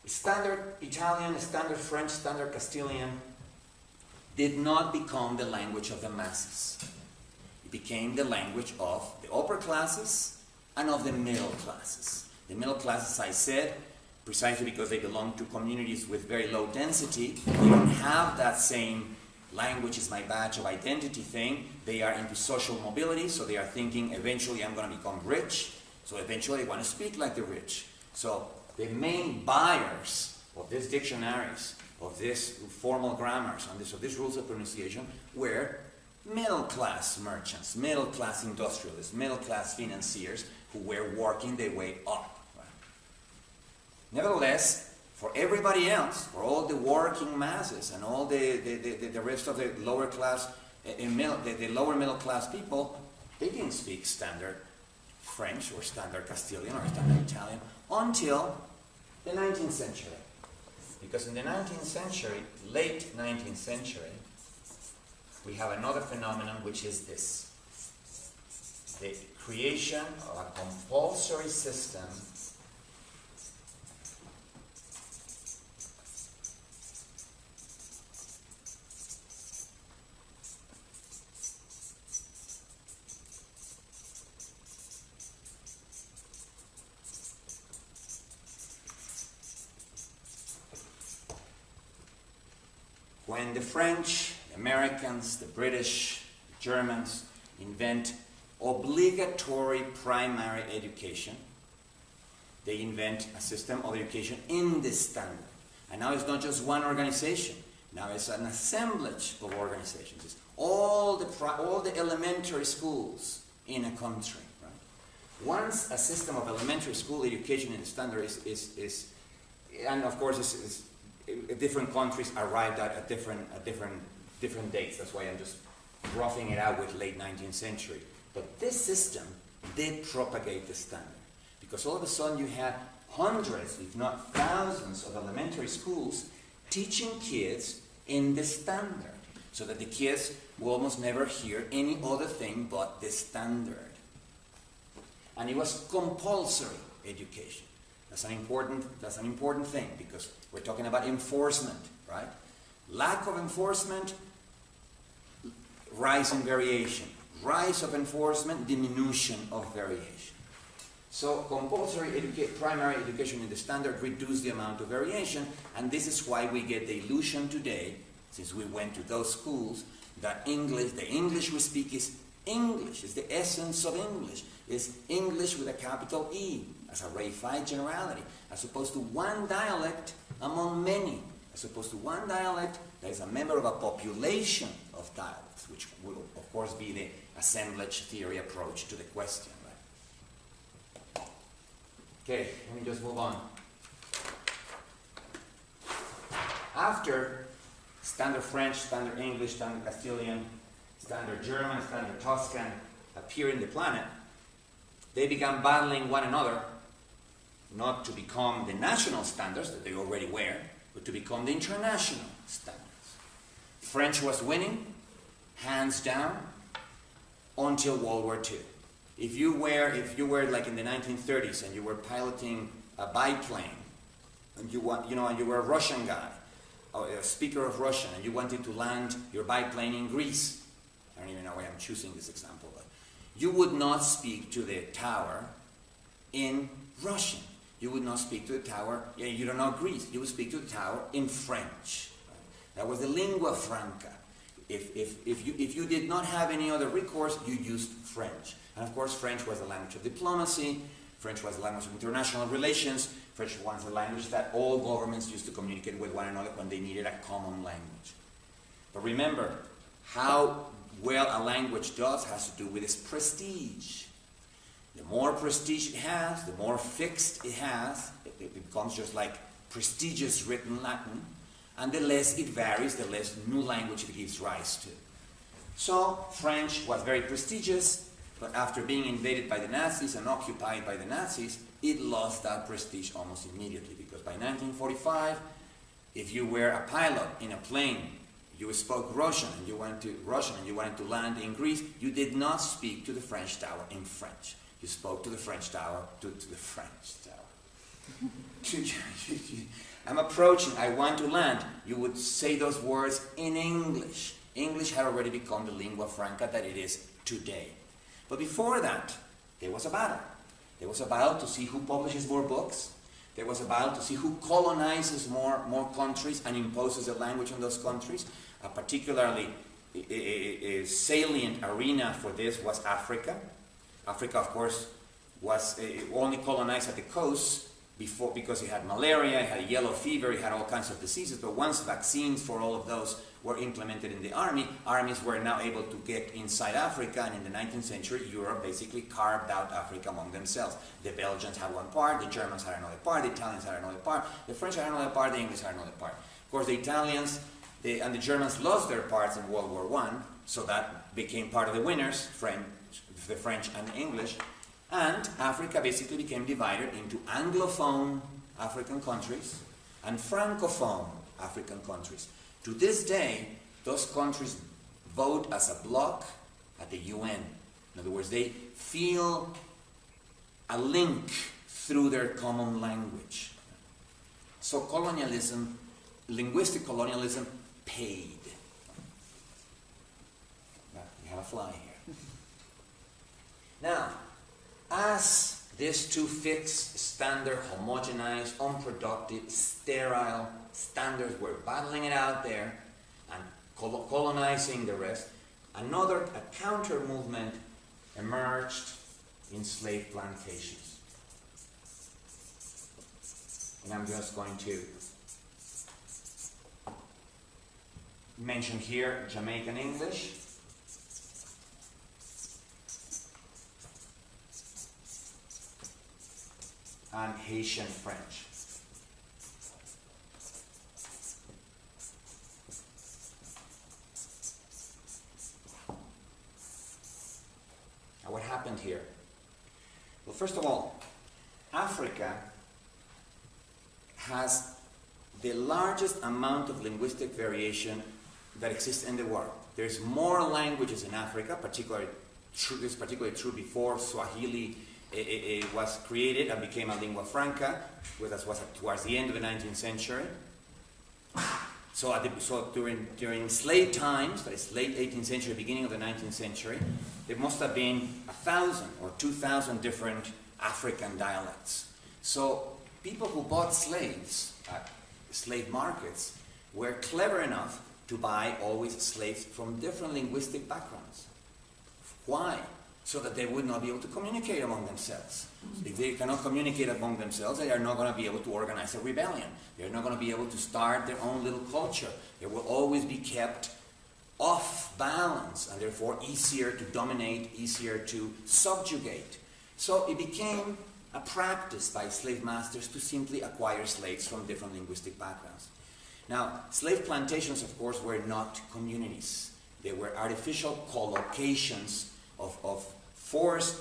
Standard Italian, standard French, standard Castilian did not become the language of the masses. It became the language of the upper classes and of the middle classes. The middle classes, I said, precisely because they belong to communities with very low density, they don't have that same language is my badge of identity thing. They are into social mobility, so they are thinking eventually I'm going to become rich, so eventually they want to speak like the rich. So the main buyers of these dictionaries, of these formal grammars, and of these rules of pronunciation were middle-class merchants, middle-class industrialists, middle-class financiers who were working their way up. Nevertheless, for everybody else, for all the working masses and all the rest of the lower class, the lower middle class people, they didn't speak standard French or standard Castilian or standard Italian until the 19th century. Because in the 19th century, late 19th century, we have another phenomenon, which is this: the creation of a compulsory system when the French, the Americans, the British, the Germans invent obligatory primary education, they invent a system of education in the standard. And now it's not just one organization. Now it's an assemblage of organizations. It's all the elementary schools in a country. Right? Once a system of elementary school education in the standard is and of course different countries arrived at different dates. That's why I'm just roughing it out with late 19th century. But this system did propagate the standard, because all of a sudden you had hundreds, if not thousands, of elementary schools teaching kids in the standard, so that the kids will almost never hear any other thing but the standard. And it was compulsory education. That's an important thing, because we're talking about enforcement, right? Lack of enforcement, rise in variation. Rise of enforcement, diminution of variation. So compulsory primary education in the standard reduced the amount of variation, and this is why we get the illusion today, since we went to those schools, that English, the English we speak is English, is the essence of English, is English with a capital E, as a reified generality, as opposed to one dialect among many, as opposed to one dialect that is a member of a population of dialects, which will, of course, be the assemblage theory approach to the question. Right? Okay, let me just move on. After Standard French, Standard English, Standard Castilian, Standard German, Standard Tuscan appear in the planet, they began battling one another, not to become the national standards that they already were, but to become the international standards. French was winning, hands down, until World War II. If you were like in the 1930s and you were piloting a biplane, and you were a Russian guy, a speaker of Russian, and you wanted to land your biplane in Greece, I don't even know why I'm choosing this example, but you would not speak to the tower in Russian. You would not speak to the tower, you don't know Greece, you would speak to the tower in French. Right? That was the lingua franca. If you did not have any other recourse, you used French. And of course, French was the language of diplomacy, French was the language of international relations, French was the language that all governments used to communicate with one another when they needed a common language. But remember, how well a language does has to do with its prestige. The more prestige it has, the more fixed it has, it becomes just like prestigious written Latin, and the less it varies, the less new language it gives rise to. So French was very prestigious, but after being invaded by the Nazis and occupied by the Nazis, it lost that prestige almost immediately, because by 1945, if you were a pilot in a plane, you spoke Russian and you wanted to land in Greece, you did not speak to the French tower in French. You spoke to the French tower, to the French tower. I'm approaching, I want to land. You would say those words in English. English had already become the lingua franca that it is today. But before that, there was a battle. There was a battle to see who publishes more books. There was a battle to see who colonizes more countries and imposes a language on those countries. A particularly salient arena for this was Africa. Africa, of course, was only colonized at the coast before, because it had malaria, it had yellow fever, it had all kinds of diseases. But once vaccines for all of those were implemented in the army, armies were now able to get inside Africa, and in the 19th century, Europe basically carved out Africa among themselves. The Belgians had one part, the Germans had another part, the Italians had another part, the French had another part, the English had another part. Of course, the Italians and the Germans lost their parts in World War I, so that became part of the winners, the French and the English, and Africa basically became divided into Anglophone African countries and Francophone African countries. To this day, those countries vote as a bloc at the UN. In other words, they feel a link through their common language. So colonialism, linguistic colonialism, paid. We have a fly here. Now, as these two fixed, standard, homogenized, unproductive, sterile standards were battling it out there and colonizing the rest, a counter movement emerged in slave plantations. And I'm just going to mention here Jamaican English, and Haitian French. Now, what happened here? Well, first of all, Africa has the largest amount of linguistic variation that exists in the world. There's more languages in Africa, this is particularly true before Swahili it was created and became a lingua franca, that was towards the end of the 19th century. So during slave times, that is late 18th century, beginning of the 19th century, there must have been 1,000 or 2,000 different African dialects. So people who bought slaves at slave markets were clever enough to buy always slaves from different linguistic backgrounds. Why? So that they would not be able to communicate among themselves. If they cannot communicate among themselves, they are not going to be able to organize a rebellion. They're not going to be able to start their own little culture. They will always be kept off balance and therefore easier to dominate, easier to subjugate. So it became a practice by slave masters to simply acquire slaves from different linguistic backgrounds. Now, slave plantations, of course, were not communities. They were artificial collocations of forced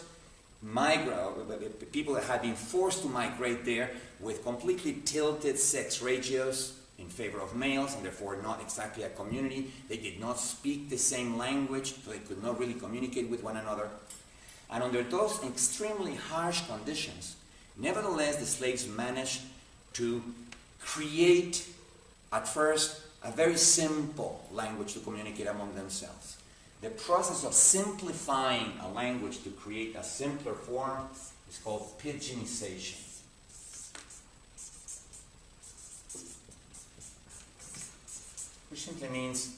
people that had been forced to migrate there with completely tilted sex ratios in favor of males, and therefore not exactly a community. They did not speak the same language, so they could not really communicate with one another. And under those extremely harsh conditions, nevertheless, the slaves managed to create, at first, a very simple language to communicate among themselves. The process of simplifying a language to create a simpler form is called pidginization. Which simply means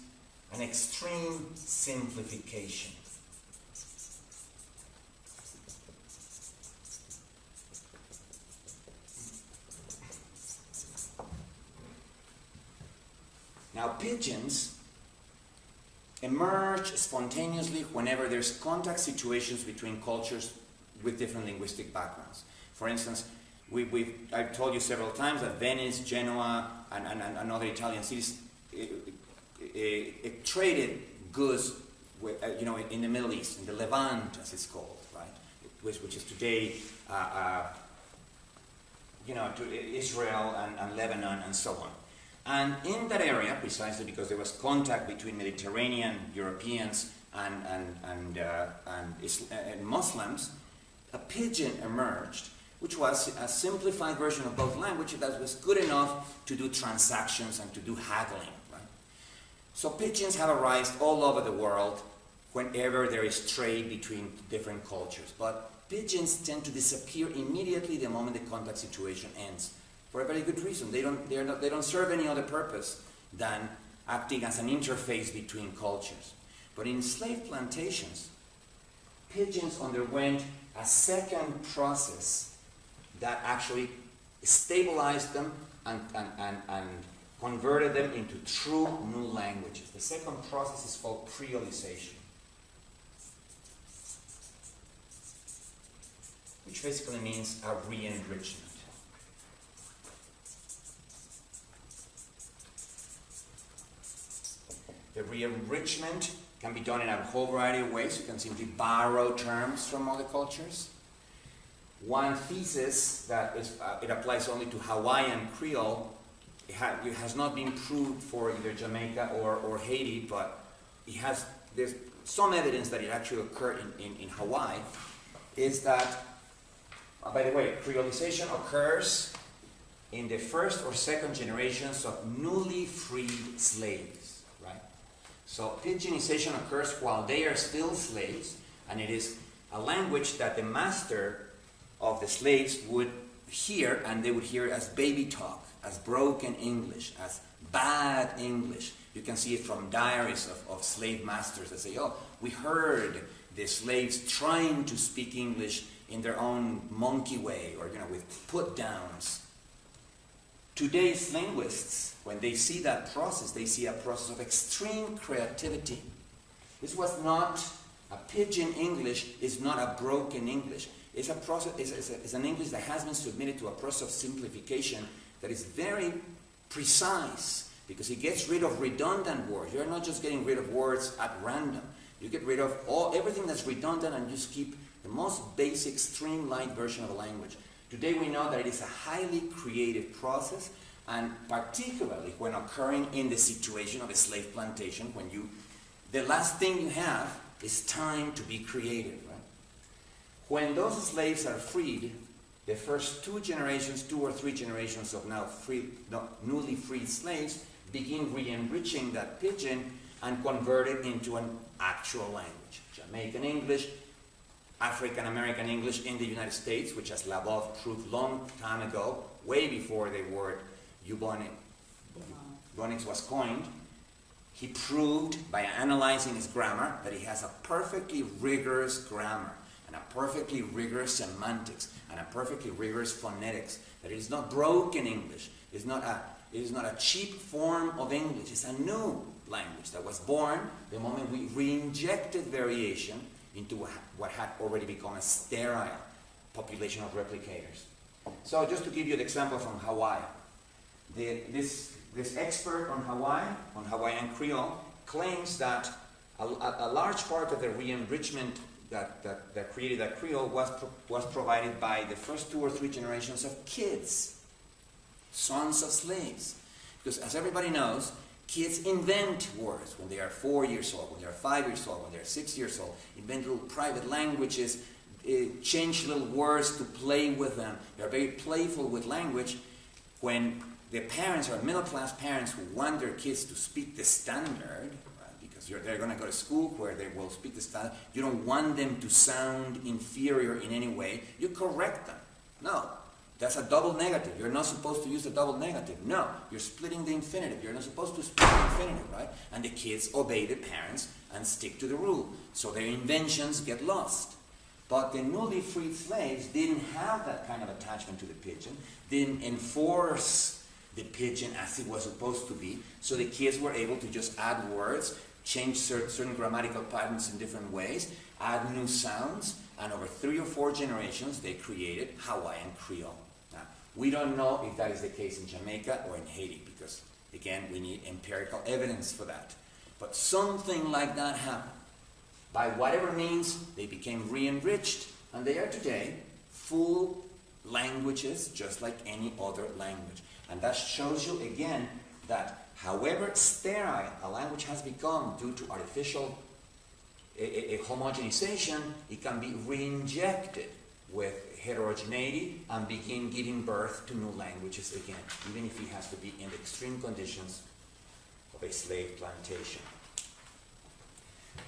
an extreme simplification. Now, pidgins emerge spontaneously whenever there's contact situations between cultures with different linguistic backgrounds. For instance, I've told you several times that Venice, Genoa, and other Italian cities traded goods with, in the Middle East, in the Levant, as it's called, right? Which is today, to Israel and Lebanon and so on. And in that area, precisely because there was contact between Mediterranean Europeans and Muslims, a pidgin emerged, which was a simplified version of both languages that was good enough to do transactions and to do haggling. Right? So pidgins have arisen all over the world whenever there is trade between different cultures. But pidgins tend to disappear immediately the moment the contact situation ends. For a very good reason. They don't serve any other purpose than acting as an interface between cultures. But in slave plantations, pidgins underwent a second process that actually stabilized them and converted them into true new languages. The second process is called creolization, which basically means a re-enrichment. The re-enrichment can be done in a whole variety of ways. You can simply borrow terms from other cultures. One thesis that it applies only to Hawaiian Creole, it has not been proved for either Jamaica or Haiti, but there's some evidence that it actually occurred in Hawaii, is that, by the way, creolization occurs in the first or second generations of newly freed slaves. So pidginization occurs while they are still slaves, and it is a language that the master of the slaves would hear, and they would hear it as baby talk, as broken English, as bad English. You can see it from diaries of slave masters that say, oh, we heard the slaves trying to speak English in their own monkey way, or with put-downs. Today's linguists, when they see that process, they see a process of extreme creativity. This was not a pidgin English, is not a broken English. It's a process. It's an English that has been submitted to a process of simplification that is very precise, because it gets rid of redundant words. You're not just getting rid of words at random. You get rid of everything that's redundant and just keep the most basic, streamlined version of a language. Today we know that it is a highly creative process, and particularly when occurring in the situation of a slave plantation, when the last thing you have is time to be creative. Right? When those slaves are freed, the first two or three generations of newly freed slaves begin re-enriching that pidgin and convert it into an actual language. Jamaican English, African American English in the United States, which as Labov proved long time ago, way before the word eubonics was coined. He proved by analyzing his grammar that he has a perfectly rigorous grammar and a perfectly rigorous semantics and a perfectly rigorous phonetics, that it is not broken English, it is not a cheap form of English, it's a new language that was born the moment we re-injected variation into what had already become a sterile population of replicators. So just to give you an example from Hawaii, this expert on Hawaii, on Hawaiian Creole, claims that a large part of the re-enrichment that created that Creole was provided by the first 2 or 3 generations of kids, sons of slaves. Because as everybody knows, kids invent words when they are 4 years old, when they are 5 years old, when they are 6 years old, invent little private languages, change little words to play with them. They are very playful with language. When the parents are middle-class parents who want their kids to speak the standard, right, because they're going to go to school where they will speak the standard, you don't want them to sound inferior in any way, you correct them. No. That's a double negative. You're not supposed to use a double negative. No, you're splitting the infinitive. You're not supposed to split the infinitive, right? And the kids obey the parents and stick to the rule. So their inventions get lost. But the newly freed slaves didn't have that kind of attachment to the pidgin, didn't enforce the pidgin as it was supposed to be. So the kids were able to just add words, change certain grammatical patterns in different ways, add new sounds, and over 3 or 4 generations they created Hawaiian Creole. Now, we don't know if that is the case in Jamaica or in Haiti, because again we need empirical evidence for that. But something like that happened. By whatever means, they became re-enriched, and they are today full languages just like any other language. And that shows you again that however sterile a language has become due to artificial a homogenization, it can be re-injected with heterogeneity and begin giving birth to new languages again, even if it has to be in the extreme conditions of a slave plantation.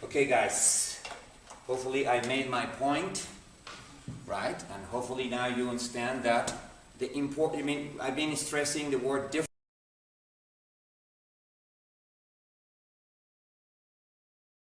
Okay, guys, hopefully I made my point, right? And hopefully now you understand that I've been stressing the word different.